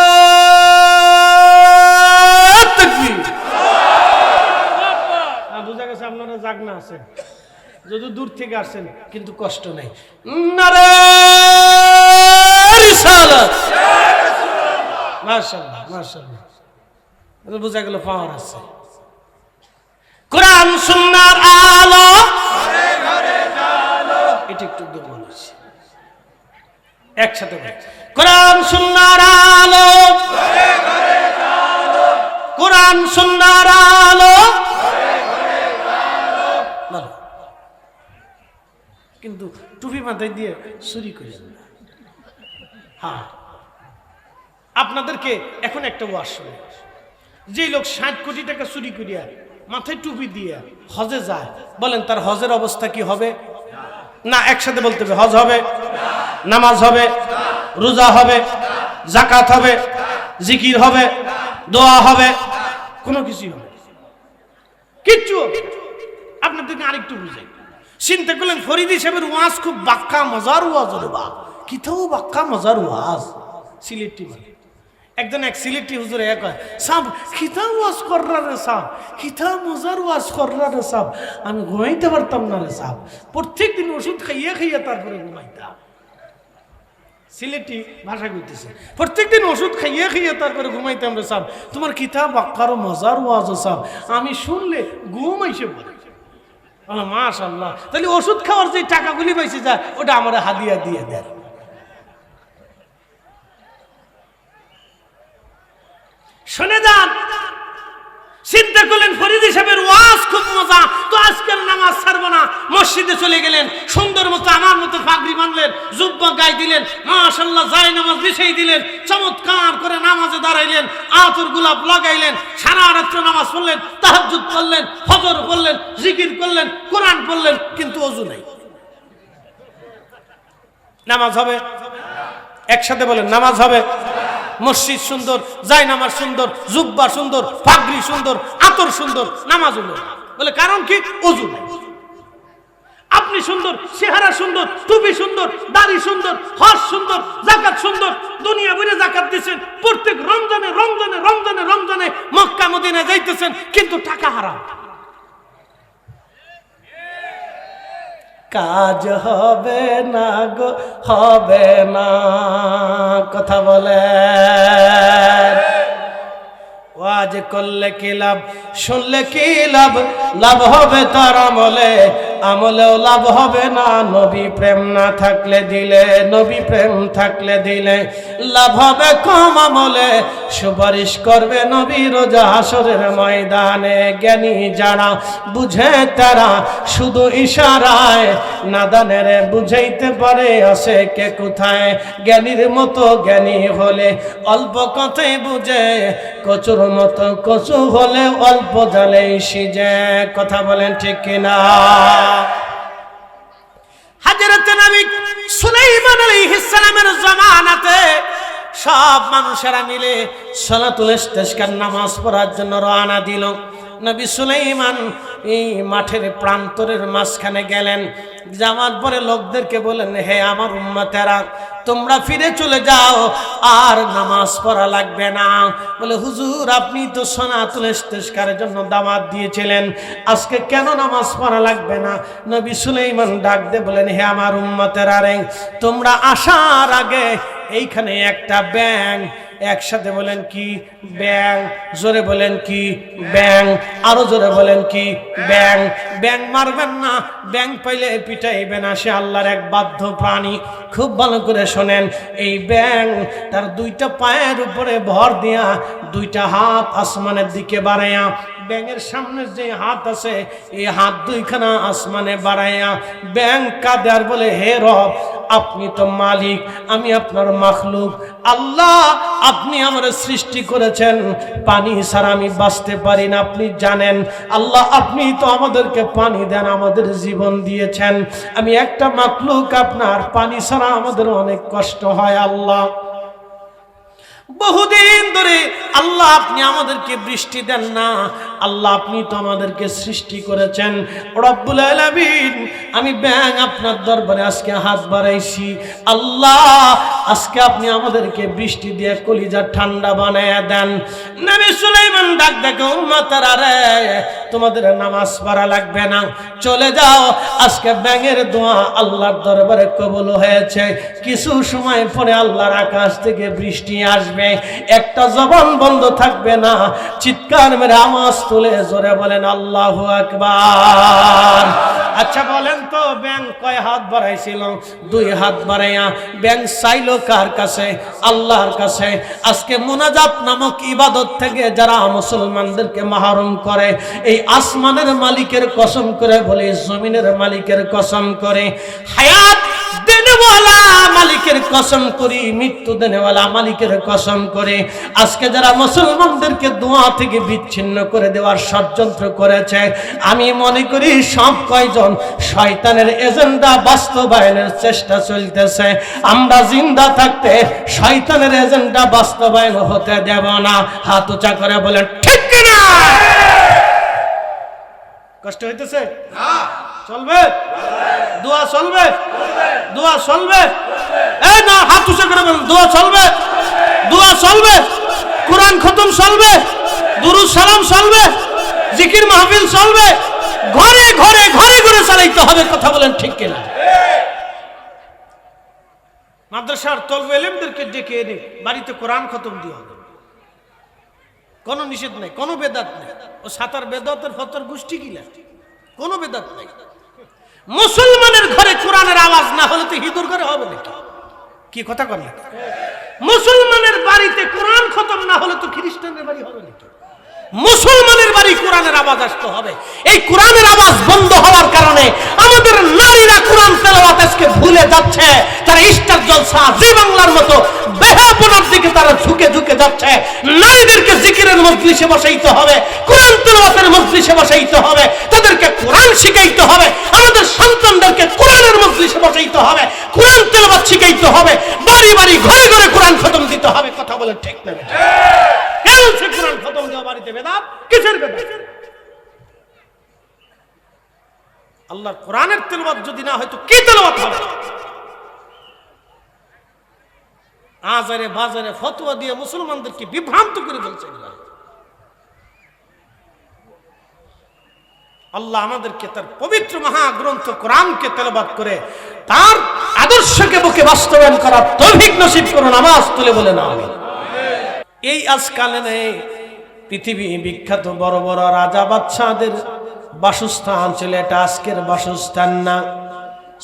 তাকবীর। বুঝা গেছে আপনারা জাগনা আছেন, যদি দূর থেকে আসছেন কিন্তু কষ্ট নাই। নারে রিসালাত, মাশাআল্লাহ মাশাআল্লাহ, বুঝা গেল পাওয়ার আছে। কোরআন সুন্নাহর আলো ঘরে ঘরে জালো, এটা একটু দুর্বল হচ্ছে, একসাথে বলি কোরআন সুন্নাহর আলো ঘরে ঘরে জালো, কোরআন সুন্নাহর আলো ঘরে ঘরে জালো। বলো, কিন্তু টুপি মাথায় দিয়ে চুরি করেন না। হ্যাঁ, আপনাদেরকে এখন একটা ওয়াজ শুনে, যে লোক 60 কোটি টাকা চুরি করিয়া মাথায় টুপি দিয়ে হজে যায়, বলেন তার হজের অবস্থা কি হবে? না, একসাথে বলতে হবে, হজ হবে, নামাজ হবে, রোজা হবে, যাকাত হবে, জিকির হবে, দোয়া হবে, কোনো কিছুই হবে, কিচ্ছু হবে। আপনাদেরকে আরেকটু বুঝাই, চিন্তা করলেন ফরিদ সাহেবের ওয়াজ খুব বাক্কা মজার ওয়াজ, রে বা কিতাও বাক্কা মজার ওয়াজ। সিলেটি মানে একজন এক সিলেটি হুজুর এক হয়, সাব খিতা ওয়াজ কররা রে সাব, খিতা মজার ওয়াজ কররা রে সাব, আমি ঘুমাইতে পারতাম না রে সাব, প্রত্যেক দিন ওষুধ খাইয়ে খাইয়ে তারপরে ঘুমাইতাম। সিলেটি ভাষা কইতেছে, প্রত্যেকদিন ওষুধ খাইয়ে খাইয়ে তারপরে ঘুমাইতাম রে সাব, তোমার খিতা বাক্কার মজার ওয়াজ সাব, আমি শুনলে ঘুম আইসে পড়ে। মাশাআল্লাহ, তাহলে ওষুধ খাওয়ার যে টাকাগুলি পাইছে যায় ওটা আমার হাদিয়া দিয়ে দেয়। শুনে যান, চিন্তা করলেন ফরিদি সাহেবের ওয়াজ খুব মজা, তো আজকের নামাজ ছাড়বো না, মসজিদে চলে গেলেন, সুন্দর মতো আমার মতো পাগড়ি বাঁধলেন, জুব্বা গায়ে দিলেন, মাশাআল্লাহ যায় নামাজ বিছাই দিলেন, চমৎকার করে নামাজে দাঁড়াইলেন, আতর গোলাপ লাগাইলেন, সারা রাত্র নামাজ পড়লেন, তাহাজ্জুদ করলেন, ফজর পড়লেন, জিকির করলেন, কোরআন পড়লেন, কিন্তু ওযু নাই। নামাজ হবে? একসাথে বলেন নামাজ হবে। মসজিদ সুন্দর, যায় নামাজ সুন্দর, জুব্বা সুন্দর, পাগড়ি সুন্দর, আতর সুন্দর, নামাজ হলো বলে কারণ কি? ওযু নাই। আপনি সুন্দর, চেহারা সুন্দর, টুপি সুন্দর, দাড়ি সুন্দর, হজ সুন্দর, যাকাত সুন্দর, দুনিয়া ভরে যাকাত দিচ্ছেন, প্রত্যেক রমজানে রমজানে রমজানে রমজানে মক্কা মদিনায় যাইতেছেন, কিন্তু টাকা হারাম। কাজ হবে না গো, হবে না, কথা বলে। ওয়াজ করলে কি লাভ, শুনলে কি লাভ, লাভ হবে তার আমলে, আমলেও লাভ হবে না নবী প্রেম না থাকলে দিলে, নবী প্রেম থাকলে দিলে লাভ হবে কম আমলে, সুপারিশ করবে নবী রোজা হাসরের ময়দানে। জ্ঞানী যারা বুঝে তারা শুধু ইশারায়, নাদানের বুঝাইতে পারে আছে কে কোথায়। জ্ঞানীর মতো জ্ঞানী হলে অল্প কথাই বুঝে, কচুর মতো কচু হলে অল্প জালেই সিজে, কথা বলেন ঠিক কিনা? হযরত নবী সুলাইমান আলাইহিস সালামের জামানাতে সব মানুষেরা মিলে সালাতুল ইস্তিসকার নামাজ পড়ার জন্য রওনা দিল। নবী সুলাইমান এই মাঠের প্রান্তরের মাঝখানে গেলেন, যাওয়ার পরে লোকদেরকে বলেন, হে আমার উম্মতেরা, তোমরা ফিরে চলে যাও, আর নামাজ পড়া লাগবে না। বলে হুজুর, আপনি তো সালাতুল ইস্তিসকারের জন্য দাওয়াত দিয়েছিলেন, আজকে কেন নামাজ পড়া লাগবে না? নবী সুলাইমান ডাক দিয়ে বলেন, হে আমার উম্মতেরা রে, তোমরা আসার আগে এইখানে একটা ব্যাং, একসাথে বলেন কি? ব্যাং। জোরে বলেন কি? ব্যাং। আরো জোরে বলেন কি? ব্যাং। ব্যাং মারবেন না, ব্যাং পাইলে পিটাইবেন, সে আল্লাহর এক বাধ্য প্রাণী। খুব ভালো করে শোনেন, এই ব্যাং তার দুইটা পায়ের উপরে ভর দিয়া, দুইটা হাত আসমানের দিকে বাড়াইয়া, ব্যাঙের সামনে যে হাত আছে এই হাত দুইখানা আসমানে বাড়াইয়া ব্যাং কাঁদে আর বলে, হে রব, আপনি তো মালিক, আমি আপনার মাখলুক। আল্লাহ আপনি আমার সৃষ্টি করেছেন, পানি ছাড়া আমি বাঁচতে পারি না, আপনি জানেন। আল্লাহ আপনি তো আমাদেরকে পানি দেন, আমাদের জীবন দিয়েছেন। আমি একটা মাখলুক আপনার, পানি ছাড়া আমাদের অনেক কষ্ট হয়। আল্লাহ বহুদিন ধরে আল্লাহ আপনি আমাদেরকে বৃষ্টি দেন না। আল্লাহ আপনি তো আমাদেরকে সৃষ্টি করেছেন রব্বুল আলামিন। আমি ব্যাং আপনার দরবারে আজকে হাত বাড়াইছি। আল্লাহ আজকে আপনি আমাদেরকে বৃষ্টি দিয়ে কলিজা ঠান্ডা বানায়া দেন। নবী সুলাইমান ডাক দেখে, উম্মতেরা রে, তোমাদের নামাজ পড়া লাগবে না, চলে যাও। আজকে ব্যাঙের দোয়া আল্লাহর দরবারে কবুল হয়েছে। কিছু সময় পরে আল্লাহর আকাশ থেকে বৃষ্টি আসবে, একটা জবান বন্ধ থাকবে না। চিৎকার মেরে আওয়াজ তুলে জোরে বলেন আল্লাহু আকবার। আচ্ছা বলেন তো, ব্যাং কয় হাত বাড়াইছিল? 2 হাত বাড়াইয়া ব্যাং চাইলো কার কাছে? আল্লাহর কাছে। আজকে মুনাজাত নামক ইবাদত থেকে যারা মুসলমানদেরকে মাহরুম করে, এই আসমানের মালিকের কসম করে বলে, জমিনের মালিকের কসম করে, হায়াত দেনেওয়ালা মালিকের কসম করি, মৃত্যু দেনেওয়ালা মালিকের কসম করে, আজকে যারা মুসলমানদেরকে দোয়া থেকে বিচ্ছিন্ন করে দেওয়ার ষড়যন্ত্র করেছে, আমি মনে করি সব কয়জন শয়তানের এজেন্ডা বাস্তবায়নের চেষ্টা চলতেছে। আমরা জিন্দা থাকতে শয়তানের এজেন্ডা বাস্তবায়ন হতে দেব না। হাত উঁচা করে বলেন ঠিক কিনা? কষ্ট হইতেছে না? চলবে? দোয়া চলবে? দোয়া চলবে? এই না, হাত উঁচা করে বলেন দোয়া চলবে? দোয়া চলবে? কোরআন খতম চলবে? দুরূদ সালাম চলবে? জিকির মাহফিল চলবে? ঘরে ঘরে ঘরে ঘরে চালাইতে হবে। কথা বলেন ঠিক কিনা? মাদ্রাসার তলবে এলেমদেরকে ডেকে এনে বাড়িতে কোরআন খতম দিয়ে হবে, কোনো নিষেধ নাই, কোনো বেদাত নাই। ও সাতার বেদাতের ফতর গোষ্ঠী কিলা, কোনো বেদাত নাই। মুসলমানের ঘরে কোরআনের আওয়াজ না হলে তো হিঁদুর ঘরে হবে নাকি? কি কথা কর না? মুসলমানের বাড়িতে কোরআন খতম না হলে তো খ্রিস্টানের বাড়ি হবে নাকি? মুসলমানের বাড়ি কোরআনের আওয়াজ আসতে হবে। এই কোরআনের আওয়াজ বন্ধ হওয়ার কারণে আমাদের নারীরা কোরআন তেলাওয়াত আজকে ভুলে যাচ্ছে। তারা স্টার জলসা, জি বাংলার মতো বেহাপনার দিকে তারা ঝুঁকে ঝুঁকে যাচ্ছে। নারীদেরকে জিকিরের মজলিসে বসাইতে হবে, কোরআন তেলাওয়াতের মজলিসে বসাইতে হবে, তাদেরকে কোরআন শিখাইতে হবে। আমাদের সন্তানদেরকে কোরআনের মজলিসে বসাইতে হবে, কোরআন তেলাওয়াত শিখাইতে হবে, বাড়ি বাড়ি ঘরে ঘরে কোরআন খতম দিতে হবে। কথা বলে ঠিক না? কোরআন খতম দেওয়া বাড়িতে বেদাত? কিসের বেদাত? আল্লাহর কোরআনের তেলাওয়াত যদি না হয় তো কি তেলাওয়াত হবে? আজারে বাজারে ফতোয়া দিয়ে মুসলমানদেরকে বিভ্রান্ত করে ফেলছে। আল্লাহ আমাদেরকে তার পবিত্র মহাগ্রন্থ কোরআনকে তেলাওয়াত করে তার আদর্শকে বুকে বাস্তবায়ন করার তৌফিক নসিব করুন। নামাজ তুলে বলেন আমিন। এই আজকালে নেই পৃথিবী বিখ্যাত বড় বড় রাজা বাদশাদের বাসস্থান ছিল, এটা আজকের বাসস্থান না।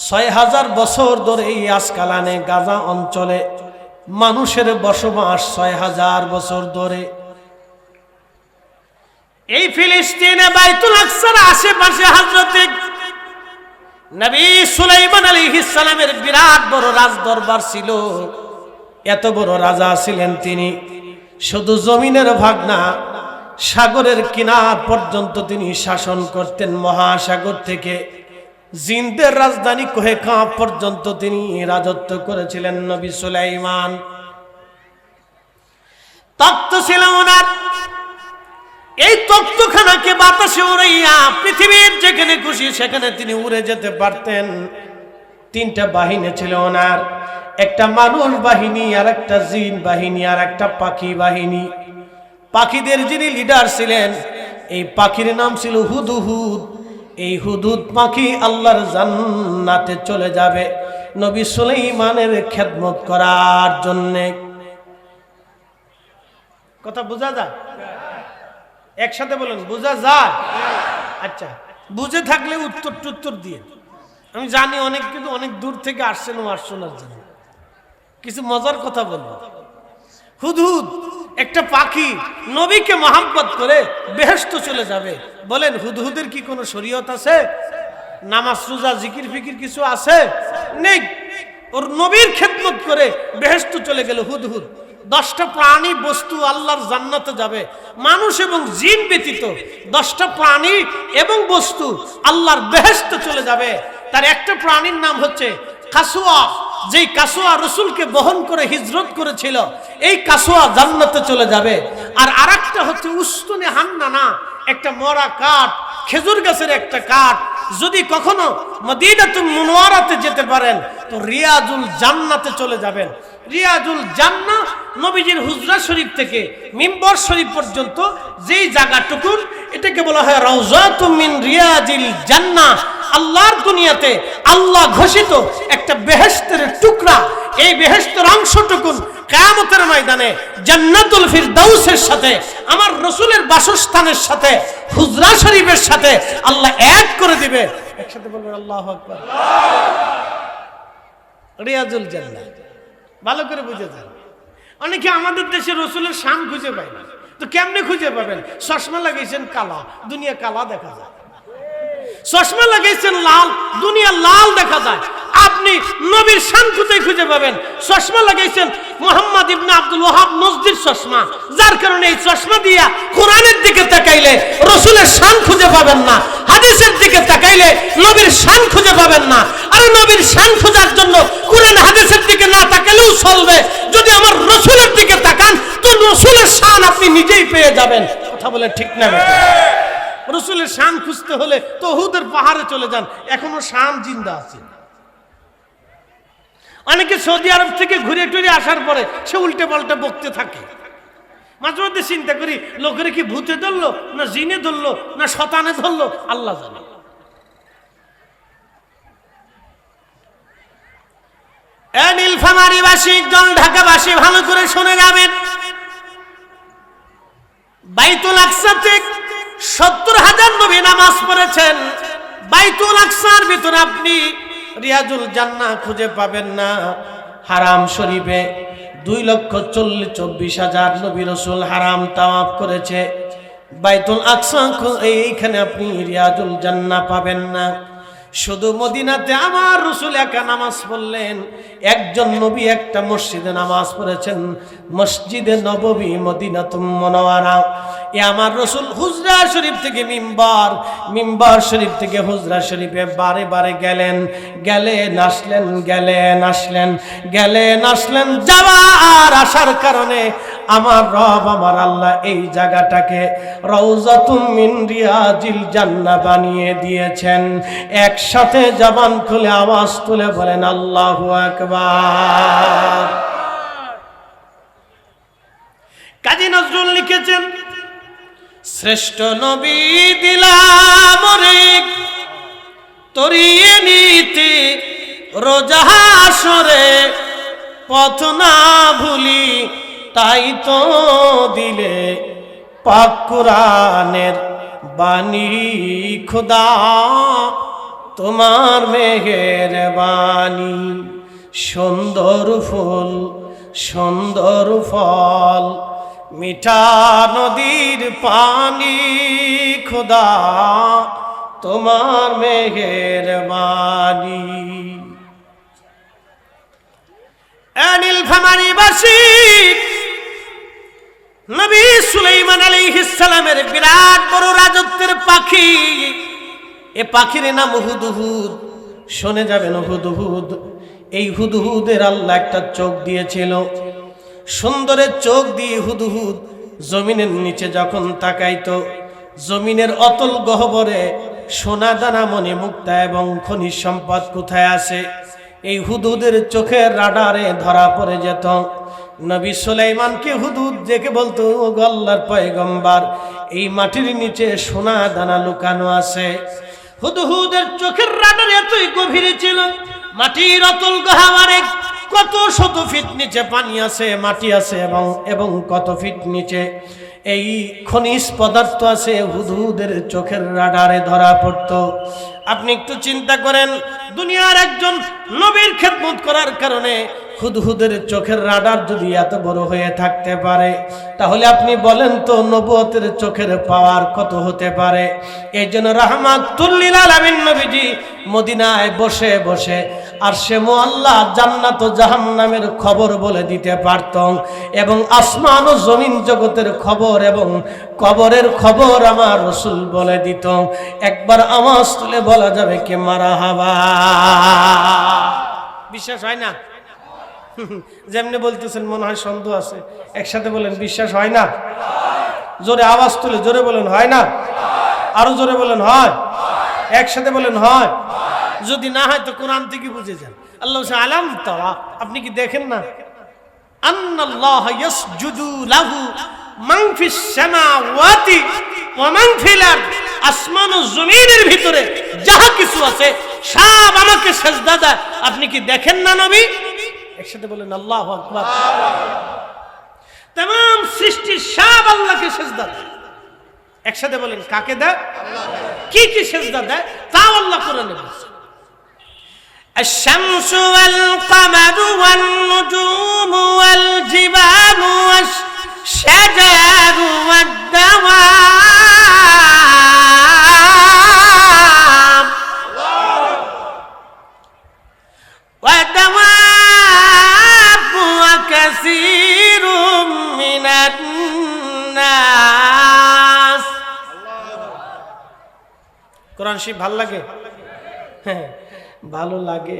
৬০০০ বছর ধরে এই আজকালানে গাজা অঞ্চলে মানুষের বসবাস ৬০০০ বছর ধরে। এই ফিলিস্তিনে বাইতুল আকসার আশেপাশে হযরত নবী সুলাইমান আলাইহিস সালামের বিরাট বড় রাজদরবার ছিল। এত বড় রাজা ছিলেন তিনি। শুধু জমিনের ভাগ না, সাগরের কিনার পর্যন্ত তিনি শাসন করতেন। মহাসাগর থেকে জিন্দের রাজধানী কোহেকা পর্যন্ত তিনি রাজত্ব করেছিলেন নবী সুলাইমান। তখ্ত ছিল ওনার। এই তখ্তখানাকে বাতাসে উড়াইয়া পৃথিবীর যেখানে খুশি সেখানে তিনি উড়ে যেতে পারতেন। 3টা বাহিনী ছিল ওনার, একটা মানুষ বাহিনী, আর একটা জিন বাহিনী, আর একটা পাখি বাহিনী। পাখিদের যিনি লিডার ছিলেন, এই পাখির নাম ছিল হুদহুদ। এই হুদহুদ পাখি আল্লাহর জান্নাতে চলে যাবে নবী সুলাইমানের খেদমত করার জন্য। কথা বোঝা যায়? একসাথে বলেন, বোঝা যায়? আচ্ছা, বুঝে থাকলে উত্তর দিয়ে। আমি জানি অনেক কিন্তু অনেক দূর থেকে আসছেন ও শোনার জন্য। কিছু মজার কথা বলবো। হুদহুদ একটা পাখি নবীকে মহব্বত করে বেহেশত চলে যাবে। বলেন হুদহুদের কি কোনো শরীয়ত আছে? নামাজ রোজা জিকির ফিকির কিছু আছে? নেই। ওর নবীর খেদমত করে বেহেশতে চলে গেল হুদহুদ। 10টা প্রাণী বস্তু আল্লাহর জান্নাতে যাবে, মানুষ এবং জিন ব্যতীত 10টা প্রাণী এবং বস্তু আল্লাহর বেহেশতে চলে যাবে। তার একটা প্রাণীর নাম হচ্ছে কাসওয়া, যেই কাসওয়া রসুলকে বহন করে হিজরত করেছিল, এই কাসওয়া জান্নাতে চলে যাবে। আর আরেকটা হচ্ছে উস্তুনে হান্নানা, একটা মরা কাঠ, খেজুর গাছের একটা কাঠ। যদি কখনো মদিনাতুল মুনওয়ারাতে যেতে পারেন তো রিয়াজুল জান্নাতে চলে যাবেন। রিয়াজুল জান্নাহ নবীজির হুজরা শরীফ থেকে মিম্বর শরীফ পর্যন্ত যেই জায়গাটুকুন, এটাকে বলা হয় রাউজাতুম মিন রিয়াজিল জান্নাহ। আল্লাহর দুনিয়াতে আল্লাহ ঘোষিত একটা বেহেশতের টুকরা। এই বেহেশতের অংশটুকুন কিয়ামতের ময়দানে জান্নাতুল ফিরদাউসের সাথে, আমার রাসূলের বাসস্থানের সাথে, হুজরা শরীফের সাথে আল্লাহ এক করে দিবে। একসাথে বলবেন আল্লাহু আকবার। রিয়াজুল জান্নাহ ভালো করে বুঝে যান। অনেকে আমাদের দেশে রাসূলের শান খুঁজে পায় না, তো কেমনে খুঁজে পাবেন? চশমা লাগাইছেন কালা, দুনিয়া কালা দেখা যায়। চশমা লাগাইছেন লাল, দুনিয়া লাল দেখা যায়। আপনি নবীর শান কোথায় খুঁজে পাবেন? চশমা লাগাইছেন মুহাম্মদ ইবনে আব্দুল ওয়াহাব নজদির চশমা, যার কারণে এই চশমা দিয়া কোরআনের দিকে তাকাইলে রাসূলের শান খুঁজে পাবেন না, হাদিসের দিকে তাকাইলে নবীর শান খুঁজে পাবেন না। আর নবীর শান খোঁজার জন্য কোরআন হাদিসের দিকে না তাকালেও চলবে, যদি আমার রাসূলের দিকে তাকান তো রাসূলের শান আপনি নিজেই পেয়ে যাবেন। কথা বলে ঠিক না? রাসূলের শান খুঁজতে হলে তো উহুদের পাহাড়ে চলে যান, এখনো শান জিন্দা আছে। অনেকে সৌদি আরব থেকে ঘুরে টুরে আসার পরে সে উল্টে পাল্টে বকতে থাকে। মাঝে মধ্যে চিন্তা করি, লোকের কি ভূতে ধরলো, না জিনে ধরলো, না শতানে ধরলো, আল্লাহ জানে। নীলফামারীবাসী, ঢাকাবাসী ভালো করে শুনে যাবেন। বাইতুল আকসাতে 70,000 নবী নামাজ পড়েছেন। বাইতুল আকসার ভিতরে আপনি রিয়াজুল জান্নাহ খুঁজে পাবেন না। হারাম শরীফে 2,24,000 নবী রাসূল হারাম তাওয়াফ করেছে। বাইতুল আকসা এইখানে আপনি রিয়াজুল জান্নাহ পাবেন না। শুধু মদিনাতে আমার রাসূল একা নামাজ পড়লেন। একজন নবী একটা মসজিদে নামাজ পড়েছেন, মসজিদে নববী মদিনাতুল মুনাওয়ারা। এ আমার রাসূল হুজরা শরীফ থেকে মিম্বার শরীফ থেকে হুজরা শরীফে বারে বারে গেলেন আসলেন। যাওয়ার আসার কারণে আমার রব আমার আল্লাহ এই জায়গাটাকে রাউজাতুম মিন রিয়াজিল জান্নাহ বানিয়ে দিয়েছেন। একসাথে জবান খুলে আওয়াজ তুলে বলেন আল্লাহু আকবার। কাজী নজরুল লিখেছেন, শ্রেষ্ঠ নবী দিলাম রে তরিয়ে নিতে রোজা হাসরে, পথ না ভুলি তাই তো দিলে পাক কুরআনের বাণী খোদা, তোমার মেহেরবানি। সুন্দর ফুল সুন্দর ফল, মিঠা নদীর পানি খোদা, তোমার মেহেরবানি। নীলফামারীবাসী, নবী সুলাইমান আলাইহিস সালামের বিরাট বড় রাজত্বের পাখি, এ পাখির নাম হুদহুদ। শুনে যাবেন হুদহুদ। এই হুদহুদের আল্লাহ একটা চোখ দিয়েছিল। সুন্দরের চোখ দিয়ে হুদহুদ জমিনের নিচে যখন তাকাইতো, জমিনের অতল গহ্বরে সোনা দানা মণি মুক্তা এবং খনিজ সম্পদ কোথায় আছে, এই হুদহুদের চোখের রাডারে ধরা পড়ে যেত। নবী সুলাইমানকে হুদহুদ দেখে বলতো, ও আল্লাহর পয়গম্বর, এই মাটির নিচে সোনা দানা লুকানো আছে। হুদহুদের চোখের রাডার এতই গভীরে ছিল, মাটির অতল গহ্বরে কত শত ফিট নিচে পানি আছে, মাটি আছে, এবং কত ফিট নিচে এই খনিজ পদার্থ আছে, হুদহুদের চোখের রাডারে ধরা পড়তো। আপনি একটু চিন্তা করেন, দুনিয়ার একজন নবীর খেদমত করার কারণে হুদহুদের চোখের রাডার যদি এত বড় হয়ে থাকতে পারে, তাহলে আপনি বলেন তো নবুয়তের চোখের পাওয়ার কত হতে পারে। এই জন্য রাহমাতুল লিল আলামিন নবীজি মদিনায় বসে বসে আরশে মুআল্লা, জান্নাত ও জাহান্নামের খবর বলে দিতে পারতেন, এবং আসমান ও জমিন জগতের খবর এবং কবরের খবর আমার রাসূল বলে দিত। একবার আওয়াজ তুলে বলা যাবে কি মারহাবা? বিশ্বাস হয় না? যেমনি বলতেছেন মনে হয় সন্দেহ আছে। একসাথে বলেন বিশ্বাস হয় না? জোরে আওয়াজ তুলে জোরে বলেন হয় না? আরো জোরে বলেন হয়? একসাথে বলেন হয়? যদি না হয় তো কোরআন থেকে বুঝে যান। আল্লাহ আলাম তারা, আপনি কি দেখেন না? আন্নাল্লাহ ইয়াসজুদু লাহু মান ফিস সামাওয়াতি ওয়া মান ফিল আরদ, আসমান ও জমিনের ভিতরে যাহা কিছু আছে সব আমাকে সিজদা দেয়। আপনি কি দেখেন না নবী? একসাথে বলেন আল্লাহু আকবার। तमाम সৃষ্টি সব আল্লাহকে সিজদা দেয়। একসাথে বলেন কাকে দেয়? কি কি সিজদা দেয় তাও আল্লাহ কোরআনে বলেছে। الشمس والقمر والنجوم والجبال والشجر والدواب وكثير من الناس। কোরআন শরীফ ভালো লাগে? হ্যাঁ ভালো লাগে।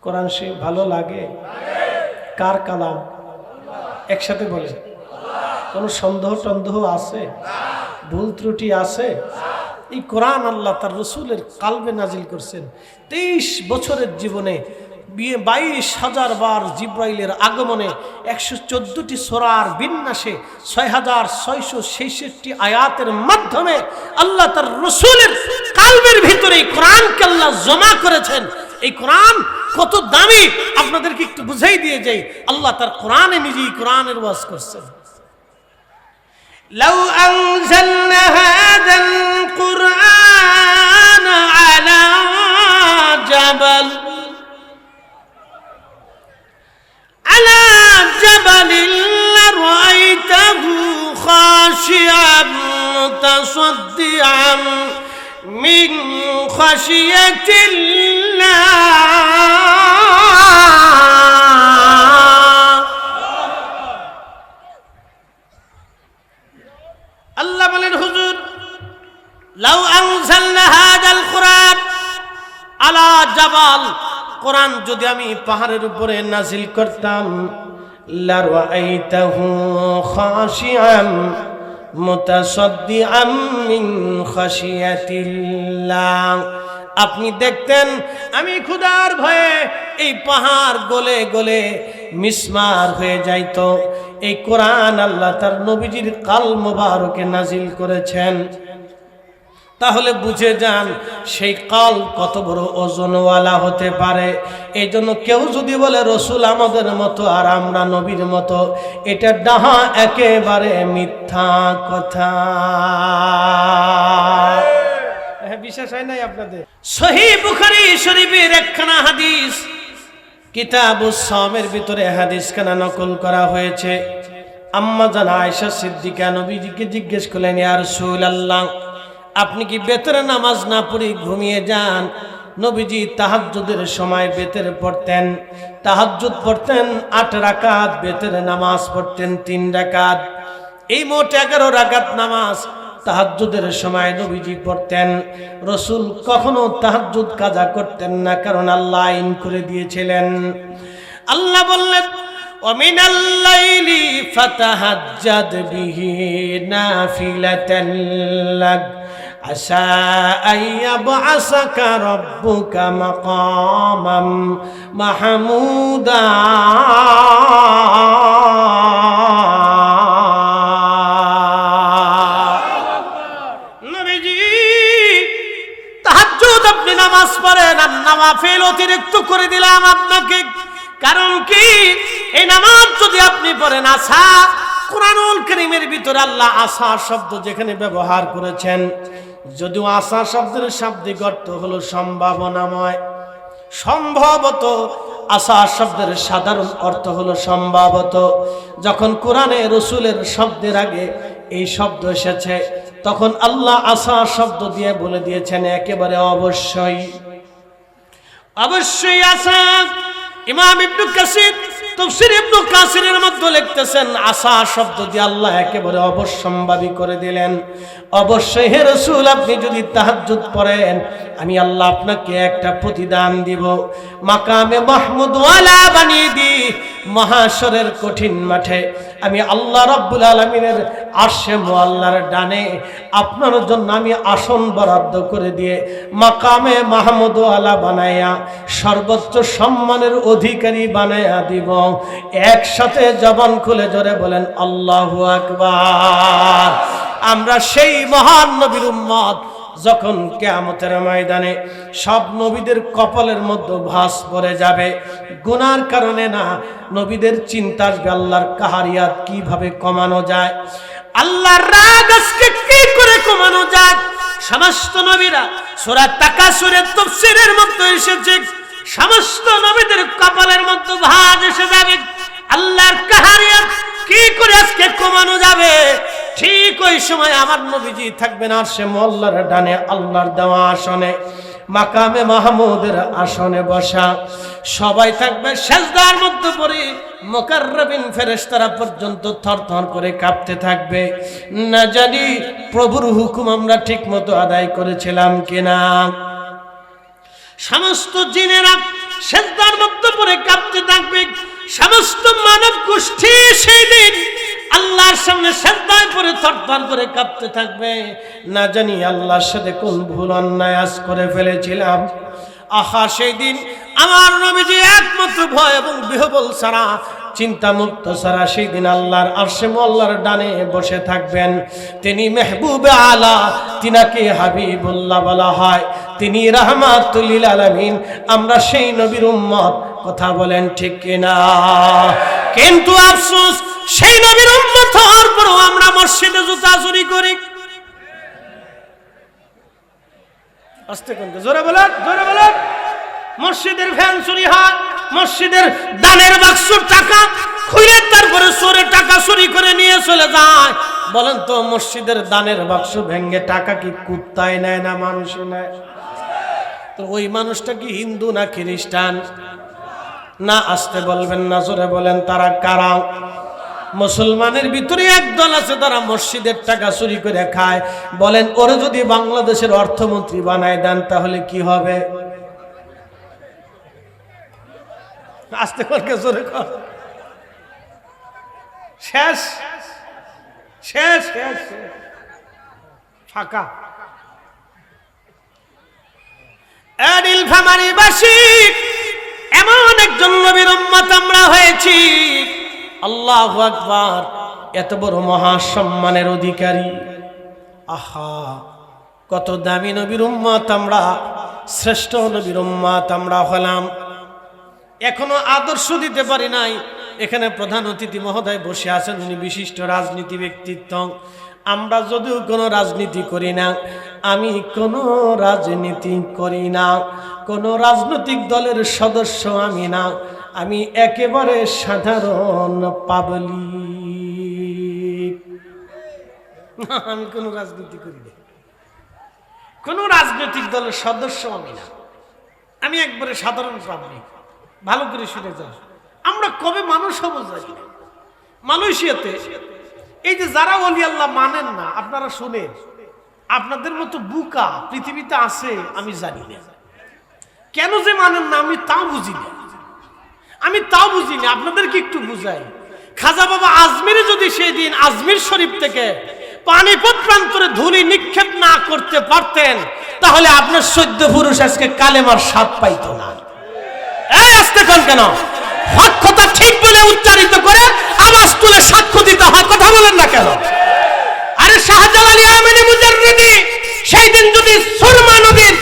কোরআন শরীফ ভালো লাগে? কার কালাম? একসাথে বলে। কোন সন্দেহ টন্দেহ আছে? ভুল ত্রুটি আছে? এই কোরআন আল্লাহ তার রসুলের কালবে নাজিল করছেন। 23 বছরের জীবনে 22,000 বার জিব্রাইলের আগমনে 114টি সূরার বিন্যাসে 6,666 আয়াতের মাধ্যমে আল্লাহ তার রসুলের কালবের ভিতরে এই কোরআনকে আল্লাহ জমা করেছেন। এই কোরআন কত দামি আপনাদেরকে একটু বুঝাই দিয়ে যাই। আল্লাহ তার কোরআনে নিজেই কোরআনের ওয়াজ করছেন। লাউ আনজালনা হাযাল কুরআন আলা জাবাল لرأيته خاشعا متصدعا من خشية الله। আল্লাহ বলেন হুজুর লাউ আনজালনা হাযাল কুরআন আলা জাবাল, কোরআন যদি আমি পাহাড়ের উপরে নাজিল করতাম, লারাআইতাহু খাশিআন মুতাসাদ্দিআন মিন খাশিয়াতিল্লাহ, আপনি দেখতেন আমি ক্ষুধার ভয়ে এই পাহাড় গলে গলে মিসমার হয়ে যাইত। এই কোরআন আল্লাহ তার নবীজির কাল মোবারকে নাজিল করেছেন। তাহলে বুঝে যান সেই কাল কত বড় ওজনওয়ালা হতে পারে। এই জন্য কেউ যদি বলে রসুল আমাদের মতো আর আমরা নবীর মতো, এটা ডাহা একেবারে মিথ্যা কথা। বিশ্বাস হয় নাই আপনাদের? সহিহ বুখারী শরীফের একখানা হাদিস কিতাবুস সাওমের ভিতরে হাদিসখানা নকল করা হয়েছে। আম্মা জান আয়েশা সিদ্দিকা নবীজিকে জিজ্ঞেস করলেন, ইয়া রাসূলুল্লাহ আপনি কি বেতরে নামাজ না পড়ে ঘুমিয়ে যান? নবীজি তাহাজ্জুদের সময় বেতরে পড়তেন, তাহাজ্জুদ পড়তেন 8 রাকাত, বেতরে নামাজ পড়তেন 3 রাকাত। এই মোট 11 রাকাত নামাজ তাহাজ্জুদের সময় নবীজি পড়তেন। রাসূল কখনো তাহাজ্জুদ কাজা করতেন না, কারণ আল্লাহ আইন করে দিয়েছিলেন। আল্লাহ বললেন ওয়ামিনাল লাইলি ফাতাহাজ্জাদ বিহি নাফিলাতান লাক আসা আইয়াবআসাকা রাব্বুকা মাকামাম মাহমুদা। নবীজি তাহাজ্জুদ আপনি নামাজ পড়েন, আর নওয়াফিল অতিরিক্ত করে দিলাম আপনাকে। কারণ কি? এই নামাজ যদি আপনি পড়েন, আসা কুরআনুল কারীমের ভিতরে আল্লাহ আসা শব্দ যেখানে ব্যবহার করেছেন, যদিও আসা শব্দের শাব্দিক অর্থ হলো সম্ভাবনাময়, সম্ভবত আসা শব্দের সাধারণ অর্থ হলো সম্ভবত। যখন কোরআনে রসুলের শব্দের আগে এই শব্দ এসেছে তখন আল্লাহ আসা শব্দ দিয়ে বলে দিয়েছেন একেবারে অবশ্যই, অবশ্যই আসা। ইমাম ইবনে কাসির তাফসীর ইবনে কাসিরের মধ্যে লিখতেছেন আসা শব্দ দিয়ে আল্লাহ একেবারে অবশ্যম্ভাবী করে দিলেন। অবশ্যই হে রাসূল, আপনি যদি তাহাজ্জুদ পড়েন আমি আল্লাহ আপনাকে একটা প্রতিদান দিব, মাকামে মাহমুদ ওয়ালা বানিয়ে দি মহাশরের কঠিন মাঠে আমি আল্লাহ রাব্বুল আলামিনের আরশে মুআল্লার ডানে আপনার জন্য আমি আসন বরাদ্দ করে দিয়ে মাকামে মাহমুদ ওয়ালা বানায়া সর্বোচ্চ সম্মানের অধিকারী বানায়া দিব। একসাথে জবান খুলে জোরে বলেন আল্লাহু আকবার। আমরা সেই মহান নবীর উম্মত, যখন কিয়ামতের ময়দানে সব নবীদের কপালের মধ্যে ভাঁজ পড়ে যাবে, গুনার কারণে না, নবীদের চিন্তা আসবে আল্লাহর কাহারিয়াত কিভাবে কমানো যায়, আল্লাহর রাগ আজকে কি করে কমানো যায়। সমস্ত নবীরা সূরা তাকাসুরের তাফসীরের মধ্যে এসেছে, সমস্ত নবীদের কপালের মধ্যে ভাঁজ এসে যাবে, আল্লাহর কাহারিয়াত কি করে আজকে কমানো যাবে। ঠিক ওই সময় আমার নবীজি থাকবেন আরশে মুআল্লার ডানে আল্লাহর দেওয়া আসনে, মাকামে মাহমুদের আসনে বসা। সবাই থাকবে সেজদার মধ্যে পড়ে, মুকাররাবিন ফেরেশতারা পর্যন্ত থরথর করে কাঁপতে থাকবে। না জানি প্রভুর হুকুম আমরা ঠিক মতো আদায় করেছিলাম কিনা। সমস্ত জিনেরা সেজদার মধ্যে পড়ে কাঁপতে থাকবে, সমস্ত মানব গোষ্ঠী সেই দিন আল্লাহর সামনে সেজদায় পড়ে থরথর করে কাঁপতে থাকবে। না জানি আল্লাহর সাথে কোন ভুল অন্যায় আজ করে ফেলেছিলাম। আহা, সেই দিন আমার নবীজি একমাত্র ভয় এবং বিহ্বল ছাড়া, চিন্তা মুক্ত ছাড়া সেই দিন আল্লাহর আরশে মুআল্লার ডানে বসে থাকবেন। তিনি মেহবুবে আলা, তিনাকে হাবিবুল্লাহ বলা হয়, তিনি রাহমাতুল লিল আলামিন। আমরা সেই নবীর উম্মত, কথা বলেন ঠিক কিনা? কিন্তু আফসোস, সেই নবীর উম্মত হওয়ার পরও আমরা মসজিদে জুতা চুরি করি। আস্তে কোন জোরে বলেন, জোরে বলেন। মসজিদের ফ্যান চুরি হয়, মসজিদের দানের বাক্সর টাকা খুলে তারপরে চোরে টাকা চুরি করে নিয়ে চলে যায়। বলেন তো, মসজিদের দানের বাক্স ভেঙে টাকা কি কুত্তায় নেয় না মানুষে নেয়? তো ওই মানুষটা কি হিন্দু না খ্রিস্টান? না, আসতে বলবেন না, জোরে বলেন। তারা কারা? মুসলমানের ভিতরে একদল আছে, তারা মসজিদের টাকা চুরি করে খায়। বলেন, ওরে যদি বাংলাদেশের অর্থমন্ত্রী বানায় দেন তাহলে কি হবে? আসতে করকে জোরে কর। শেষ শেষ শেষ ফাঁকা। নীলফামারীবাসী এমন একজন নবীর উম্মত আমরা হয়েছি, আল্লাহু আকবার, এত বড় মহাসম্মানের অধিকারী। আহা, কত দামি নবীর উম্মত আমরা, শ্রেষ্ঠ নবীর উম্মত আমরা হলাম। এখনো আদর্শ দিতে পারি নাই। এখানে প্রধান অতিথি মহোদয় বসে আছেন, উনি বিশিষ্ট রাজনীতি ব্যক্তিত্ব। আমরা যদিও কোনো রাজনীতি করি না, আমি কোনো রাজনীতি করি না, কোনো রাজনৈতিক দলের সদস্য আমি না, আমি একেবারে সাধারণ পাবলিক। আমি কোনো রাজনীতি করি না, কোনো রাজনৈতিক দলের সদস্য আমি না, আমি একবারে সাধারণ পাবলিক। ভালো করে শুনে যান, আমরা কবে মানুষ হবো জানি না। মালয়েশিয়াতে এই যে যারা ওলি আল্লাহ মানেন না, আপনারা শুনেন, আপনাদের মতো বুকা পৃথিবীতে আছে আমি জানি না। কেন যে মানেন না আমি তাও বুঝি না, আমি তাও বুঝি না। আপনাদেরকে একটু বুঝাই। খাজা বাবা আজমিরে যদি সেই দিন আজমির শরীফ থেকে পানিপত প্রান্তরে ধুলি নিক্ষেপ না করতে পারতেন, তাহলে আপনার 14 পুরুষ আজকে কালেমার স্বাদ পাইতো না। এই আসতে কোন কেন? হক কথা ঠিক বলে উচ্চারিত করে আওয়াজ তুলে সাক্ষ্য দিতে হয়, কথা বলেন না কেন? আরে শাহজালালি আমিনী মুজাররিদি সেই দিন যদি সুরমা নদীর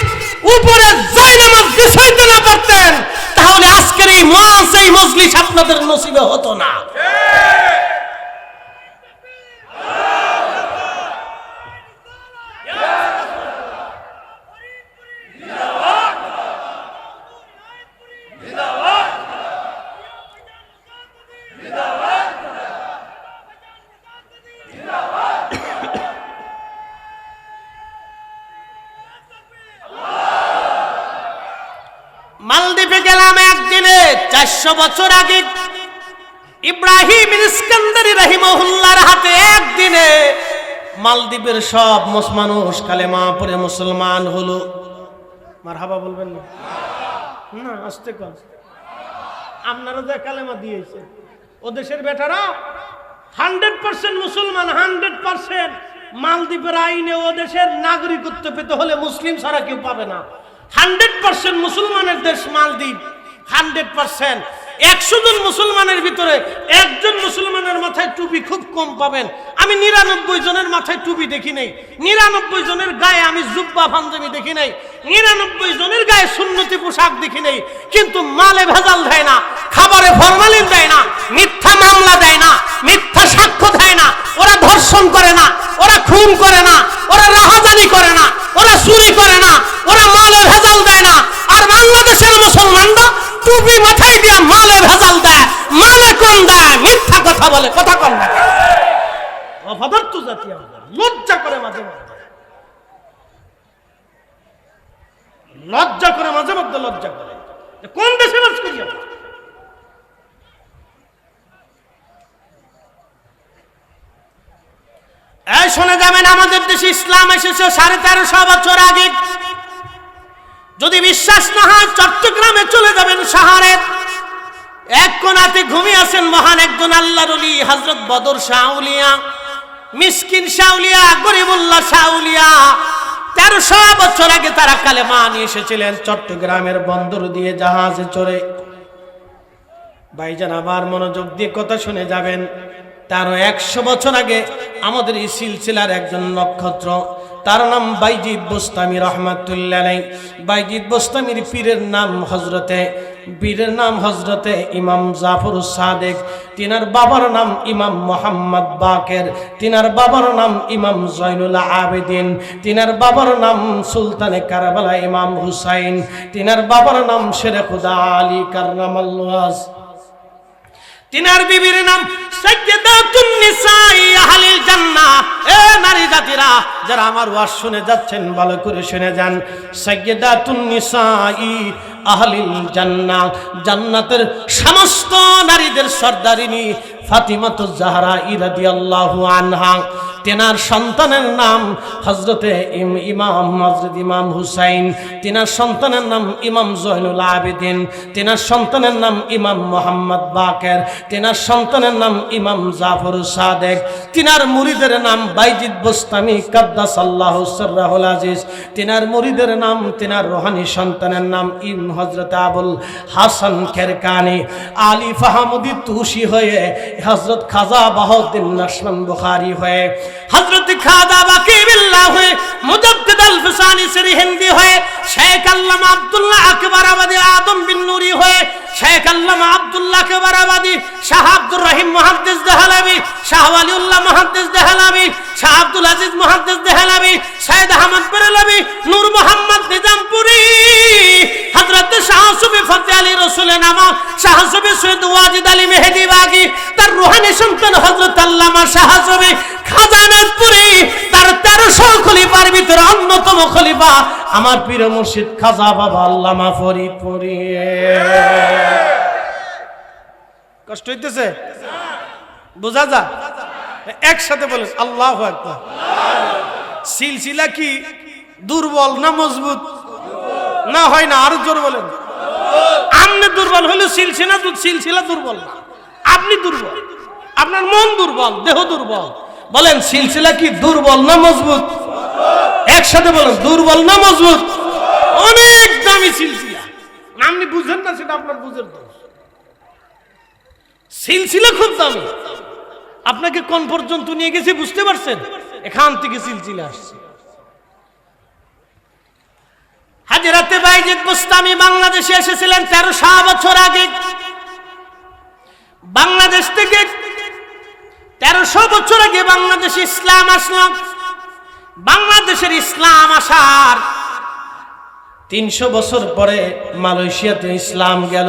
উপরে জায়নামাজ বিছাইতে না পারতেন, তাহলে আজকের এই ওয়াজ, এই মজলিস আপনাদের নসিবে হতো না। মালদ্বীপে গেলাম একদিনে। 400 বছর আগে ইব্রাহিম ইস্কান্দারি রাহিমাহুল্লাহর হাতে একদিনে মালদ্বীপের সব মানুষ কালেমা পড়ে মুসলমান হলো। মারহাবা বলবেন না? না, আস্তে কর। আপনারা যে কালেমা দিয়েছে, ও দেশের বেটারা 100% মুসলমান, 100%। মালদ্বীপের আইনে ও দেশের নাগরিকত্ব পেতে হলে মুসলিম ছাড়া কেউ পাবে না। 100% মুসলমানের দেশ মালদ্বীপ, 100%। 100 জন মুসলমানের ভিতরে একজন মুসলমানের মাথায় টুপি খুব কম পাবেন। আমি 99 জনের মাথায় টুপি দেখি নাই, 99 জনের গায়ে আমি জুব্বা পাঞ্জাবি দেখি নাই, 99 জনের গায়ে সুন্নতি পোশাক দেখি নাই। কিন্তু মালে ভেজাল দেয় না, খাবারে ফরমালিন দেয় না, মিথ্যা মামলা দেয় না, মিথ্যা সাক্ষ্য দেয় না, ওরা ধর্ষণ করে না, ওরা খুন করে না, ওরা রাহাজানি করে না, ওরা চুরি করে না, ওরা মালে ভেজাল দেয় না। আর বাংলাদেশের মুসলমানরা টুপি মাথায় দিয়ে মালে ভেজাল দেয়, মালে কম দেয়, মিথ্যা কথা বলে, কথা কম দেয়। অপদার্থ জাতি আমাদের, লজ্জা করে মাঝে মধ্যে, লজ্জা করে মাঝে মধ্যে, লজ্জা করে। কোন দেশে বাস করি আমরা? এই শুনে যাবেন, আমাদের দেশে ইসলাম এসেছে 1350 বছর আগে। যদি বিশ্বাস না হয় চট্টগ্রামে চলে যাবেন, শহরে এক কোণাতে ঘুমিয়ে আছেন মহান একজন আল্লাহর ওলি হযরত বদর শাহ আউলিয়া, মিসকিন শাহ আউলিয়া, গরিবুল্লাহ শাহ আউলিয়া। 1300 বছর আগে তারা কালেমা নিয়ে এসেছিলেন চট্টগ্রামের বন্দর দিয়ে জাহাজে চড়ে। ভাইজান আমার মনোযোগ দিয়ে কথা শুনে যাবেন। তারও 100 বছর আগে আমাদের এই সিলসিলার একজন নক্ষত্র, তার নাম বাইজিদ বোস্তামি রহমাতুল্লাহ আলাইহি। বাইজিদ বোস্তামির পীরের নাম হজরতে ইমাম জাফর সাদেক। তিনার বাবার নাম ইমাম মোহাম্মদ বাকের। তিনার বাবার নাম ইমাম জয়নুল আবেদিন। তিনার বাবার নাম সুলতানে কারবালা ইমাম হুসাইন। তিনার বাবার নাম শেরে খুদা আলী কাররামাল্লাহু ওয়াজ। তিনার বিবির নাম সাইয়্যিদাতুন নিসাই আহলিল জান্নাহ। এ নারী জাতিরা যারা আমার ওয়াজ শুনে যাচ্ছেন, ভালো করে শুনে যান। সাইয়্যিদাতুন নিসাই আহলিল জান্নাহ, জান্নাতের সমস্ত নারীদের সর্দারিনী ফাতিমাতুজ জাহরা রাদিয়াল্লাহু আনহা। তেনার সন্তানের নাম হযরতে ইমাম হুসাইন। তেনার সন্তানের নাম ইমাম জয়নুল আবেদিন। তেনার সন্তানের নাম ইমাম মোহাম্মদ বাকের। তেনার সন্তানের নাম ইমাম জাফর সাদেক। তিনার মুরিদের নাম বাইজিদ বোস্তামি কাদ্দাসাল্লাহু সিররাহুল আজিজ। তিনার মুরিদের নাম, তিনার রুহানি সন্তানের নাম হযরত আবুল হাসান কেরকানি। আলী ফাহমুদি তুষি হয়ে, হযরত খাজা বাহাউদ্দিন নাশমান বুখারী হয়ে, হযরত খাজা বাকি বিল্লাহ হয়ে, মুজাদ্দিদ আল ফিসানি সিরহিন্দি হয়ে, শেখ আল্লামা আব্দুল্লাহ আকবর আবাদি আদম বিন নুরি হয়ে, শেখ আল্লামা আব্দুল্লাহ আকবর আবাদি, শাহ আব্দুর রহিম মুহাদ্দিস দেহলভী, শাহ ওয়ালিউল্লাহ মুহাদ্দিস দেহলভী, শাহ আব্দুল আজিজ মুহাদ্দিস দেহলভী, সৈয়দ আহমদ বেরেলভী, নূর মোহাম্মদ নিজামপুরী, হযরত শাহ সুফি ফতে আলী রাসূলের নামা, শাহ সুফি সৈয়দ ওয়াজিদ আলী মেহেদি বাগী, তার রূহানি সন্তান হযরত আল্লামা শাহ সুফি খাজা নাথপুরী, তার 1300 খলিফার ভিতরে অন্যতম খলিফা আমার পীর মুর্শিদ খাজা বাবা আল্লামা ফরিদপুরী। কষ্ট হইতেছে? বোঝা যা? একসাথে বলেন আল্লাহু আকবার। সিলসিলা কি দুর্বল না মজবুত? না হয় না, আরো জোর বলেন। আপনি দুর্বল হলে সিলসিলা দুর্বল না, আপনি দুর্বল, আপনার মন দুর্বল, দেহ দুর্বল। বলেন সিলসিলা কি দুর্বল না মজবুত? একসাথে বলেন দুর্বল না মজবুত? অনেক দামি সিলসিলা, আপনি বুঝেন না, সেটা আপনার বুঝের দোষ। সিলসিলা খুব দামি। আপনাকে কোন পর্যন্ত নিয়ে গেছে বুঝতে পারছেন? এখান থেকে সিলসিলা আসছে। হাজরাতে বাইজিদ বুস্তামি বাংলাদেশে এসেছিলেন 1300 বছর আগে। বাংলাদেশ থেকে 1300 বছর আগে বাংলাদেশে ইসলাম আসলো। বাংলাদেশের ইসলাম আসার 300 বছর পরে মালয়েশিয়াতে ইসলাম গেল।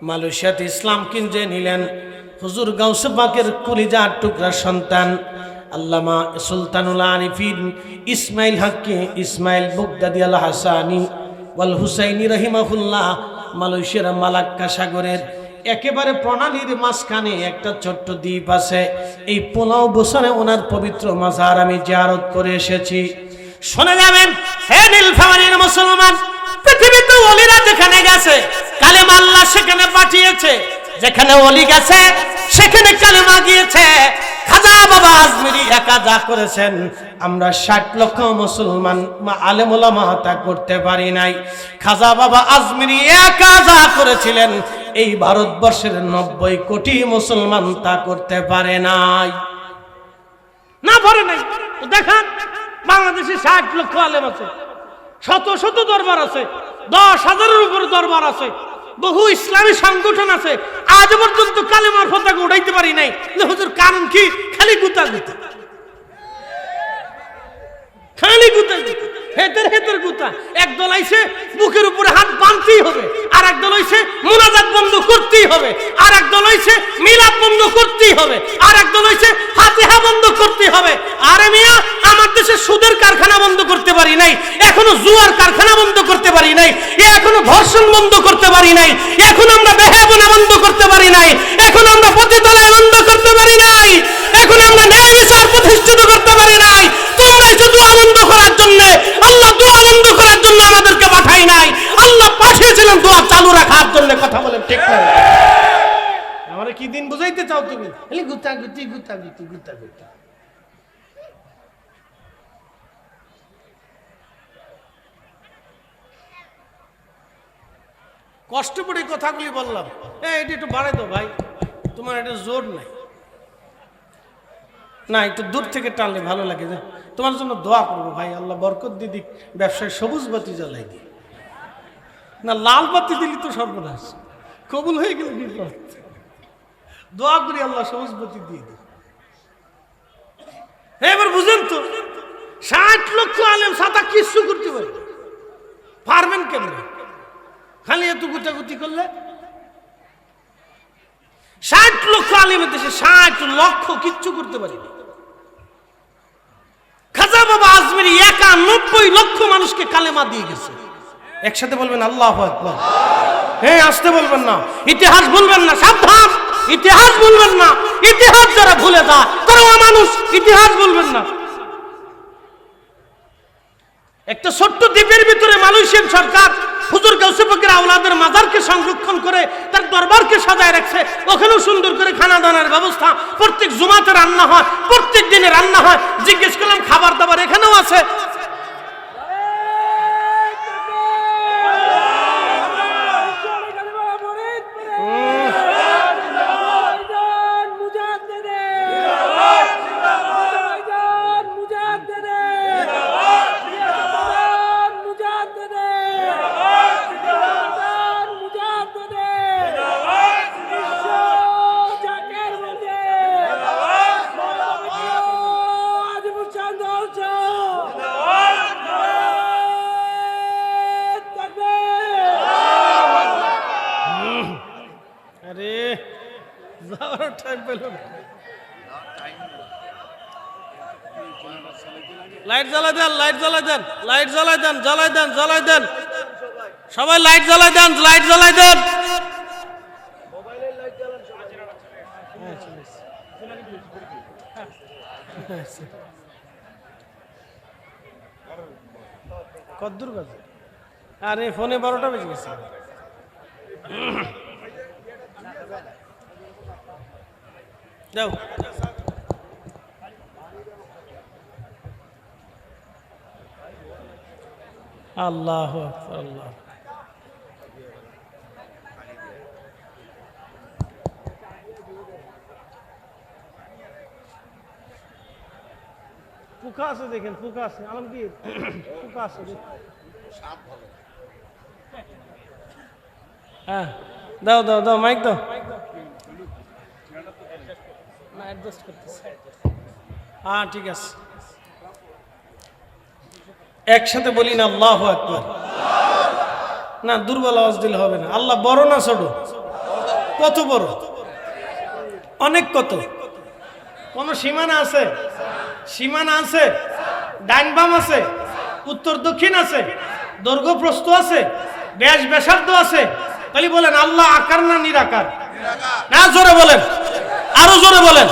মালয়েশিয়াতে ইসলাম কিনতে নিলেন হুজুর গাউসে পাকের কলিজার টুকরা সন্তান আল্লামা সুলতানুল আরিফিন ইসমাইল হাক্কি ইসমাইল বুগদাদি আল হাসানি ওয়াল হুসাইনি রাহিমাহুল্লাহ মালয়েশিয়ার মালাক্কা সাগরের একেবারে প্রণালীর মাঝখানে একটা ছোট্ট দ্বীপ আছে। এই 15 বছরে ওনার পবিত্র মাজার আমি জিয়ারত করে এসেছি। শুনে যাবেন হে নীলফামারীর মুসলমান, পৃথিবীতে ওলিরা যেখানে গেছে কালেমা আল্লাহ সেখানে পাঠিয়েছে, যেখানে ওলি গেছে সেখানে কালেমা গিয়েছে। খাজা বাবা আজমিরি একা যা করেছেন আমরা 60 লক্ষ মুসলমান আলেম ওলামা তা করতে পারি নাই। খাজা বাবা আজমিরি একা যা করেছিলেন এই ভারতবর্ষের 90 কোটি মুসলমান তা করতে পারে নাই। না পারে নাই তো দেখান, বাংলাদেশে 60 লক্ষ আলেম আছে, শত শত দরবার আছে, 10,000-এর উপরে দরবার আছে, বহু ইসলামী সংগঠন আছে, আজ পর্যন্ত কালেমার পতাকা উঠাইতে পারি নাই। হুজুর কারণ কি? খালি গুতাগুতি, খালি গুতাগুতি, হেতের হেতের গুতা। একদল আইছে বুকের উপরে হাত বাঁধতেই হবে, আর একদল হইছে মুনাজাত বন্ধ করতেই হবে, আর একদল হইছে মিলাদ বন্ধ করতেই হবে, আর একদল হইছে ফাতিহা বন্ধ করতেই হবে। আরে মিয়া, আমার দেশে সুদের কারখানা বন্ধ করতে পারি নাই, এখনো জুয়ার কারখানা বন্ধ করতে পারি নাই, এখনো ধর্ষণ বন্ধ করতে পারি নাই, এখন আমরা বেহায়াপনা বন্ধ করতে পারি নাই, এখন আমরা পতিতালয় বন্ধ করতে পারি নাই, এখন আমরা ন্যায় বিচার প্রতিষ্ঠিত করতে পারি নাই। তোমরা এসে দোয়া বন্ধ করার জন্য, আল্লাহ দোয়া বন্ধ করার জন্য আমাদেরকে পাঠাই নাই, আল্লাহ পাঠিয়েছিলেন দোয়া চালু রাখার জন্য। কথা বলেন ঠিক না? আমারে কি দিন বুঝাইতে চাও তুমি? খালি গুতাগুতি গুতাগুতি গুতাগুতি। কষ্ট করে কথাগুলি বললাম, এটা একটু বাড়াই দাও ভাই, তোমার এটা জোর নাই না, একটু দূর থেকে টানলে ভালো লাগে। যে তোমার জন্য দোয়া করবো ভাই, আল্লাহ বরকত দিদি, ব্যবসায় সবুজ বাতি জ্বালাই দি না, লাল বাতি দিলি তো সর্বনাশ, কবুল হয়ে গেল বিপদ। দোয়া করি আল্লাহ সবুজ বাতি দিয়ে দি। এবার বুঝেন তো, 60 লক্ষ আলেম সাতা কিছু করতে পারবেন কেমন? খালি এত গুতাগুতি করলে 60 লক্ষ আলেমের দেশে 60 লক্ষ কিচ্ছু করতে পারিনি। খাজা বাবা আজমিরি একা 90 লক্ষ মানুষকে কালেমা দিয়ে গেছে। একসাথে বলবেন আল্লাহু আকবার। হ্যাঁ, আসতে বলবেন না, ইতিহাস ভুলবেন না, সাবধান, ইতিহাস ভুলবেন না। ইতিহাস যারা ভুলে যায় তারা অমানুষ, ইতিহাস ভুলবেন না। একটা ছোট্ট দ্বীপের ভিতরে মালয়েশিয়ান সরকার হুজুর গাউসে পাকের আওলাদের মাজারকে সংরক্ষণ করে তার দরবারকে সাজায় রাখছে। ওখানেও সুন্দর করে খানা দানার ব্যবস্থা, প্রত্যেক জুমাতে রান্না হয়, প্রত্যেক দিনে রান্না হয়। জিজ্ঞেস করলাম খাবার দাবার এখানেও আছে? লাইট জ্বালাই দেন, লাইট জ্বালাই দেন, লাইট জ্বালাই দেন, জ্বালাই দেন, জ্বালাই দেন, সবাই লাইট জ্বালাই দেন, লাইট জ্বালাই দেন। কদ্দুর বাজে? আরে ফোনে 12টা বেজে গেছে। যাও, আল্লাহু আকবার, আল্লাহ। পোকা আছে দেখেন, পোকা আছে, আলমগীর পোকা আছে। হ্যাঁ, দাও দাও দাও, মাইক দাও। হ্যাঁ, ঠিক আছে, একসাথে বলি না আল্লাহু আকবার। না, দুর্বল আওয়াজ দিলে হবে না। আল্লাহ বড় না ছোট? কত বড়? অনেক। কত? কোন সীমানা আছে? সীমানা আছে? ডাইন বাম আছে? উত্তর দক্ষিণ আছে? দৈর্ঘ্য প্রস্থ আছে, ব্যাস ব্যাসার্ধ আছে। তাহলে বলেন আল্লাহ আকার না নিরাকার? না, জোরে বলেন, আরো জোরে বলেন।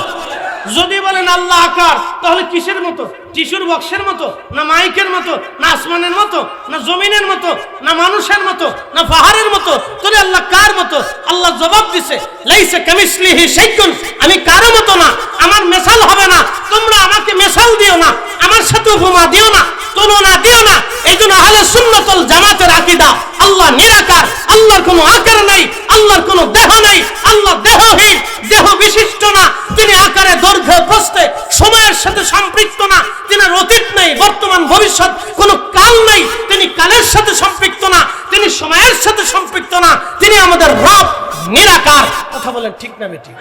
যদি বলেন আল্লাহ আকার, তাহলে কিসের মতো? টিস্যুর বক্সের মতো, না মাইকের মতো, না আসমানের মতো, না জমিনের মতো, না মানুষের মতো, না পাহাড়ের মতো? তাহলে আল্লাহ কার মতো? আল্লাহ জবাব দিছে লাইসা কামিসলিহি শাইউন, আমি কারো মতো না, আমার মেসাল হবে না। তোমরা আমাকে মেসাল দিও না, আমার সাথে উপমা দিও না, তুলনা দিও না। এইজন্য আহলে সুন্নাত ওয়াল জামাতের আকীদা আল্লাহ নিরাকার, আল্লাহর কোনো আকার নাই, আল্লাহর কোনো দেহ নাই, আল্লাহ দেহহীন, দেহ বিশিষ্ট না। তিনি আকারে দৈর্ঘ্যে প্রস্থে সময়ের সাথে সম্পৃক্ত না। তিনি অতীত নেই, বর্তমান ভবিষ্যৎ কোনো কাল নেই। তিনি কালের সাথে সম্পৃক্ত না, তিনি সময়ের সাথে সম্পৃক্ত না। তিনি আমাদের রব, নিরাকার। কথা বলেন ঠিক না বেঠিক?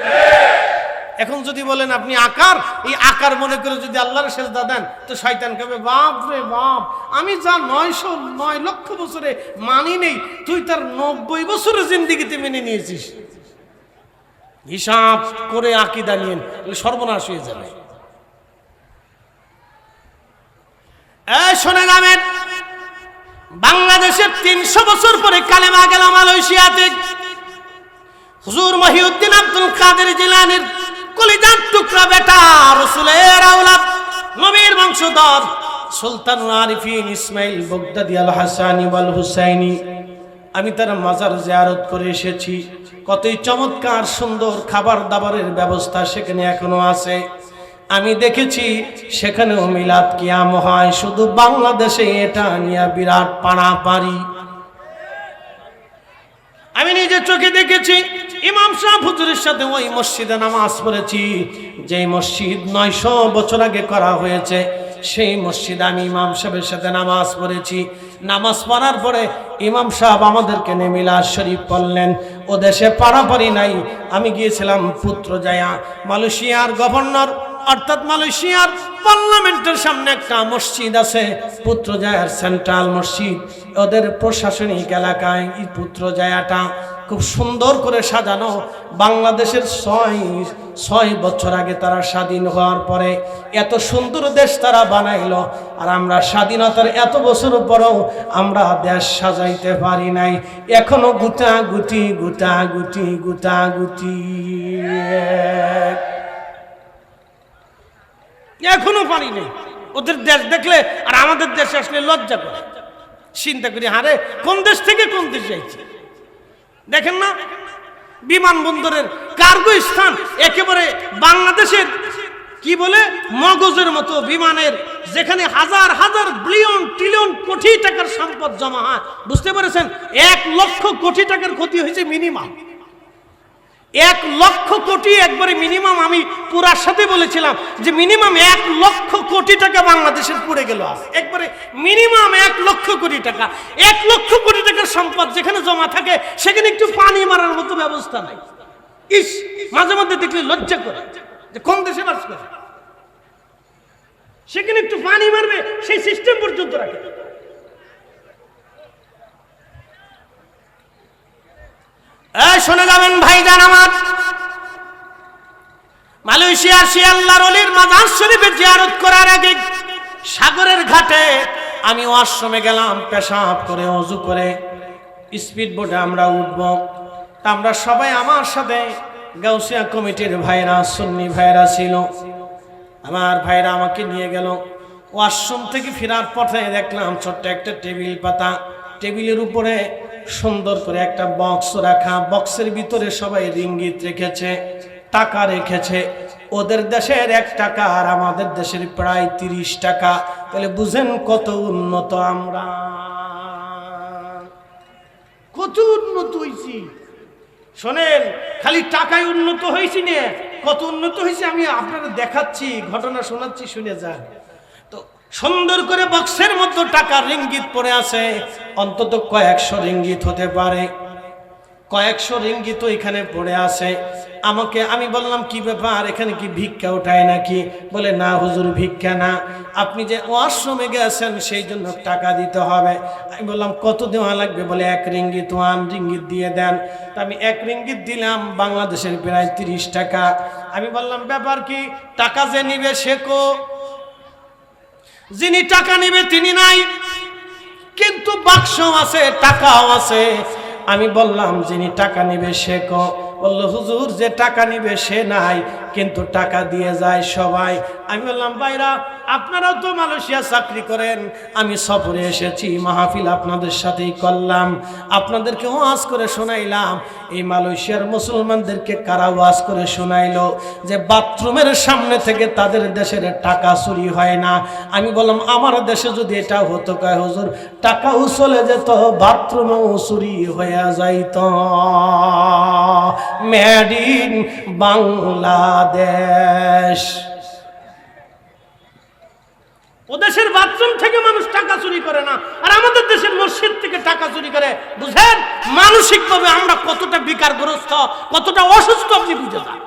এখন যদি বলেন আপনি আকার, এই আকার মনে করে যদি আল্লাহর সেজদা দেন, তো শয়তান কবে বাপ রে বাপ, আমি যা 909 লক্ষ বছরে মানি নেই, তুই তার 90 বছরের জিন্দেগিতে মেনে নিয়েছিস। হিসাব করে আকীদা নিয়েন, সর্বনাশ হয়ে যাবে। শোনে যাবেন, বাংলাদেশের 300 বছর পরে কালেমা গেল মালয়েশিয়াতে। হুজুর মহিউদ্দিন আব্দুল কাদের জিলানীর কলিজার টুকরা বেটা, রাসূলের আওলাদ, নবীর বংশধর সুলতানুল আরিফিন ইসমাইল বাগদাদি আল হাসানি ওয়াল হুসাইনি। আমি তার মাজার জিয়ারত করে এসেছি। কতই চমৎকার সুন্দর খাবার দাবারের ব্যবস্থা সেখানে এখনো আছে। আমি দেখেছি সেখানেও মিলাদ কিয়াম হয়। শুধু বাংলাদেশে এটা নিয়ে বিরাট পাড়াপাড়ি। আমি নিজের চোখে দেখেছি। ইমাম সাহেব হুজুরের সাথে ওই মসজিদে নামাজ পড়েছি, যে মসজিদ 900 বছর আগে করা হয়েছে। সেই মসজিদে আমি ইমাম সাহেবের সাথে নামাজ পড়েছি। নামাজ পড়ার পরে ইমাম সাহেব আমাদেরকে নিয়ে মিলাদ শরীফ পড়লেন। ও দেশে পাড়াপাড়ি নাই। আমি গিয়েছিলাম পুত্রজায়া, মালয়েশিয়ার গভর্নর অর্থাৎ মালয়েশিয়ার পার্লামেন্টের সামনে একটা মসজিদ আছে, পুত্রজায়ার সেন্ট্রাল মসজিদ। ওদের প্রশাসনিক এলাকায় এই পুত্রজায়াটা খুব সুন্দর করে সাজানো। বাংলাদেশের 6 বছর আগে তারা স্বাধীন হওয়ার পরে এত সুন্দর দেশ তারা বানাইলো। আর আমরা স্বাধীনতার এত বছর পরেও আমরা দেশ সাজাইতে পারি নাই। এখনো গুটাগুটি গুটাগুটি গুটাগুটি, এখনো পারি নাই। ওদের দেশ দেখলে আর আমাদের দেশে আসলে লজ্জা করে। চিন্তা করি, হারে কোন দেশ থেকে কোন দেশ যাইছে। দেখেন না, বিমানবন্দরের কার্গো স্থান একেবারে বাংলাদেশের কি বলে মগজের মতো বিমানের, যেখানে হাজার হাজার বিলিয়ন ট্রিলিয়ন কোটি টাকার সম্পদ জমা হয়। বুঝতে পেরেছেন? 1 লক্ষ কোটি টাকার ক্ষতি হয়েছে মিনিমাম। 1 লক্ষ কোটি একবারে মিনিমাম। আমি পুরার সাথে বলেছিলাম যে মিনিমাম 1 লক্ষ কোটি টাকা বাংলাদেশের পড়ে গেল। একবারে মিনিমাম 1 লক্ষ কোটি টাকা। 1 লক্ষ কোটি টাকার সম্পদ যেখানে জমা থাকে, সেখানে একটু পানি মারার মতো ব্যবস্থা নাই। ইস, মাঝে মধ্যে দেখলে লজ্জা করে যে কোন দেশে বাস করে। সেখানে একটু পানি মারবে সেই সিস্টেম পর্যন্ত রাখে। শোনা যাবেন ভাইজান আমার, মালয়েশিয়ার সে আল্লাহর ওলির মাজার শরীফে জিয়ারত করার আগে সাগরের ঘাটে আমি ওয়াশরুমে গেলাম। পেশাব করে ওযু করে স্পিড বোটে আমরা উঠব। তা আমরা সবাই, আমার সাথে গাউসিয়া কমিটির ভাইরা, সুন্নি ভাইরা ছিল। আমার ভাইরা আমাকে নিয়ে গেল। ওয়াশরুম থেকে ফেরার পথে দেখলাম ছোট্ট একটা টেবিল পাতা। টেবিলের উপরে সুন্দর করে একটা বক্স রাখা। বক্সের ভিতরে সবাই রিঙ্গিত রেখেছে, টাকা রেখেছে। ওদের দেশের 1 টাকা আর আমাদের দেশের প্রায় 30 টাকা। তাহলে বুঝেন কত উন্নত আমরা, কত উন্নত হয়েছি। শোনেন, খালি টাকায় উন্নত হয়েছি না, কত উন্নত হয়েছে আমি আপনারা দেখাচ্ছি, ঘটনা শোনাচ্ছি, শুনে যান। তো সুন্দর করে বক্সের মধ্যে টাকা রিঙ্গিত পড়ে আছে। অন্তত কয়েকশো রিঙ্গিত হতে পারে। কয়েকশো রিঙ্গিত এখানে পড়ে আছে। আমি বললাম কি ব্যাপার, এখানে কি ভিক্ষা ওঠায় নাকি? বলে না হুজুর, ভিক্ষা না, আপনি যে ওয়াশরুমে গেছেন সেই জন্য টাকা দিতে হবে। আমি বললাম কত দেওয়া লাগবে? বলে 1 রিঙ্গিত, 1 রিঙ্গিত দিয়ে দেন। তা আমি 1 রিঙ্গিত দিলাম, বাংলাদেশের প্রায় 30 টাকা। আমি বললাম ব্যাপার কি? টাকা যে নিবে সে কো? যিনি টাকা নিবে তিনি নাই। কিন্তু বাক্স আছে, টাকাও আছে। আমি বললাম যিনি টাকা নিবে সে বললো হুজুর যে টাকা নিবে সে নাই, কিন্তু টাকা দিয়ে যায় সবাই। আমি বললাম ভাইরা আপনারাও তো মালয়েশিয়া চাকরি করেন, আমি সফরে এসেছি, মাহফিল আপনাদের সাথেই করলাম, আপনাদেরকে ওয়াজ করে শোনাইলাম। এই মালয়েশিয়ার মুসলমানদেরকে কারা ওয়াজ করে শোনাইলো যে বাথরুমের সামনে থেকে তাদের দেশের টাকা চুরি হয় না। আমি বললাম আমার দেশে যদি এটা হতো, কয় হুজুর টাকাও চলে যেত, বাথরুমেও চুরি হয়ে যাইত। Made in Bangladesh. ওদেশের বাথরুম থেকে মানুষ টাকা চুরি করে না, আর আমাদের দেশের মসজিদ থেকে টাকা চুরি করে। বুঝেন মানসিকভাবে আমরা কতটা বিকারগ্রস্ত, কতটা অসুস্থ আপনি বুঝে যান।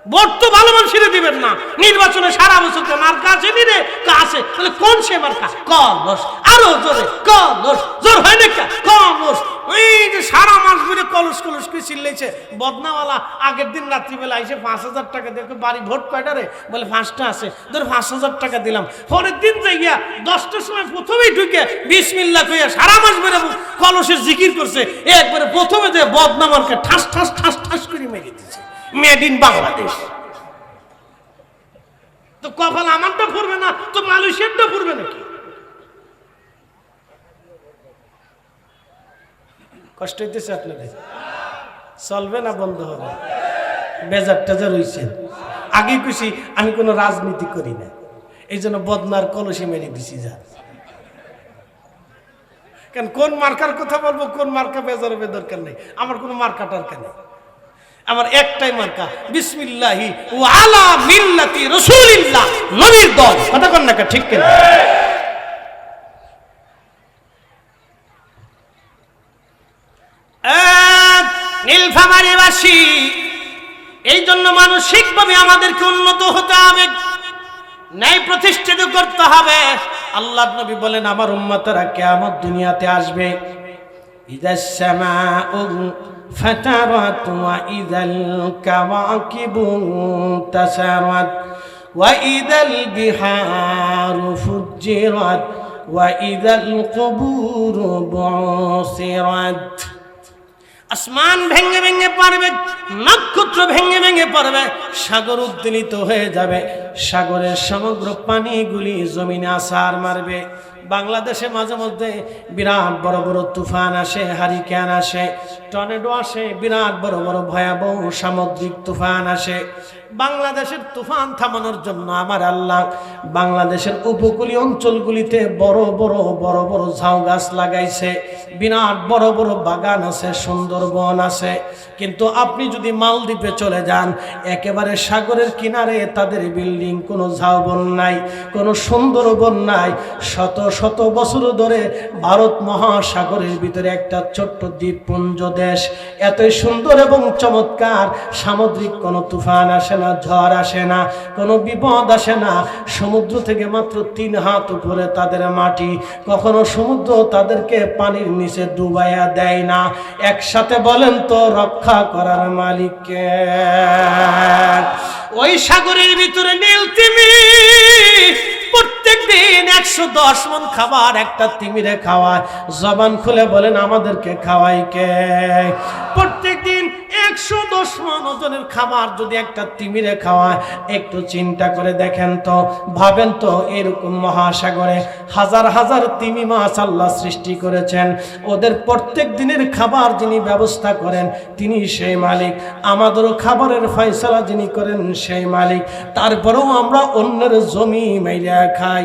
ভোট তো ভালো মানুষের দিবেন না, নির্বাচনে সারা বছর মার্কা আছে নিরে আছে, তাহলে কোন সে মার্কা? কলস, আরো জোরে কলস, জোর হয় না কলস। ওই যে সারা মাস ধরে কলস কলস করে চিল্লাইছে বদনাওয়ালা। আগের দিন রাত্রিবেলা এসে 5,000 টাকা দেখো, বাড়ি ভোট কয়টা রে? বলে 5টা আছে, ধর 5,000 টাকা দিলাম। পরের দিন যাইয়া 10টার সময় প্রথমেই ঢুকে বিসমিল্লাহ কইয়া সারা মাস ধরে কলসের জিকির করছে, একবারে প্রথমে যে বদনামারকে ঠাস ঠাস ঠাস ঠাস করে মেরে দিচ্ছে। Made in Bangladesh. তো কপাল আমারটা পড়বে না তো মালয়েশিয়ারটা পড়বে নাকি? কষ্ট হইতেছে আপনাদের? চলবে না বন্ধ হবে? বেজার টেজার হইছে। আগে কইছি আমি কোনো রাজনীতি করি না, এই জন্য বদনার কলসি মেরে দিছি। যা কেন কোন মার্কার কথা বলবো, কোন মার্কা বেজার হবে দরকার নেই। আমার কোনো মার্কা টার্কা নেই, আমার একটাই মার্কা বিসমিল্লাহি ওয়া আলা মিল্লাতি রাসূলিল্লাহ, নবীর দল। কথা কোন না ঠিক কিনা? নীলফামারীবাসী, এই জন্য মানসিকভাবে আমাদেরকে উন্নত হতে হবে, ন্যায় প্রতিষ্ঠিত করতে হবে। আল্লাহর নবী বলেন আমার উম্মতরা কিয়ামত দুনিয়াতে আসবে, ইযাস সামাউ ফাতারাত ওয়া ইযাল কাওয়াকিবু তাসারাত ওয়া ইযাল বিহারু ফুজ্জিরাত ওয়া ইযাল কুবুরু বুসিরাত। আসমান ভেঙে ভেঙে পড়বে, নক্ষত্র ভেঙে ভেঙে পড়বে, সাগর উদ্বেলিত হয়ে যাবে, সাগরের সমগ্র পানিগুলি জমিনে আছাড় মারবে। বাংলাদেশে মাঝে মধ্যে বিরাট বড় বড় তুফান আসে, হারিকেন আসে, টর্নেডো আসে, বিরাট বড় বড় ভয়াবহ সামুদ্রিক তুফান আসে। বাংলাদেশের তুফান থামানোর জন্য আমার আল্লাহ বাংলাদেশের উপকূলীয় অঞ্চলগুলিতে বড় বড় বড় বড় ঝাউ গাছ লাগাইছে, বিরাট বড় বড় বাগান আছে, সুন্দরবন আছে। কিন্তু আপনি যদি মালদ্বীপে চলে যান, একেবারে সাগরের কিনারে তাদের বিল্ডিং, কোনো ঝাউবন নাই, কোনো সুন্দরবন নাই। শত শত বছর ধরে ভারত মহাসাগরের ভিতরে একটা ছোট্ট দ্বীপপুঞ্জ দেশ, এতই সুন্দর এবং চমৎকার, সামুদ্রিক কোনো তুফান আসে না, ঝড় আসে না, কোনো বিপদ আসে না। সমুদ্র থেকে মাত্র 3 হাত উপরে তাদের মাটি, কখনো সমুদ্র তাদেরকে পানির নিচে ডুবাইয়া দেয় না। একসাথে বলেন তো রক্ষা করার মালিক কে? ওই সাগরের ভিতরে নীল তিমি প্রত্যেক দিন 110 মণ খাবার একটা তিমিরে খাওয়ায়। জবান খুলে বলেন আমাদেরকে খাওয়াই কে? প্রত্যেক দিন 110 মণ ওজনের খাবার যদি একটা তিমিরে খাওয়ায়, একটু চিন্তা করে দেখেন তো, ভাবেন তো, এরকম মহাসাগরে হাজার হাজার তিমি মাছ আল্লাহ সৃষ্টি করেছেন, ওদের প্রত্যেক দিনের খাবার যিনি ব্যবস্থা করেন তিনি সেই মালিক, আমাদেরও খাবারের ফয়সালা যিনি করেন সেই মালিক। তারপরেও আমরা অন্যের জমি মাইরা খাই।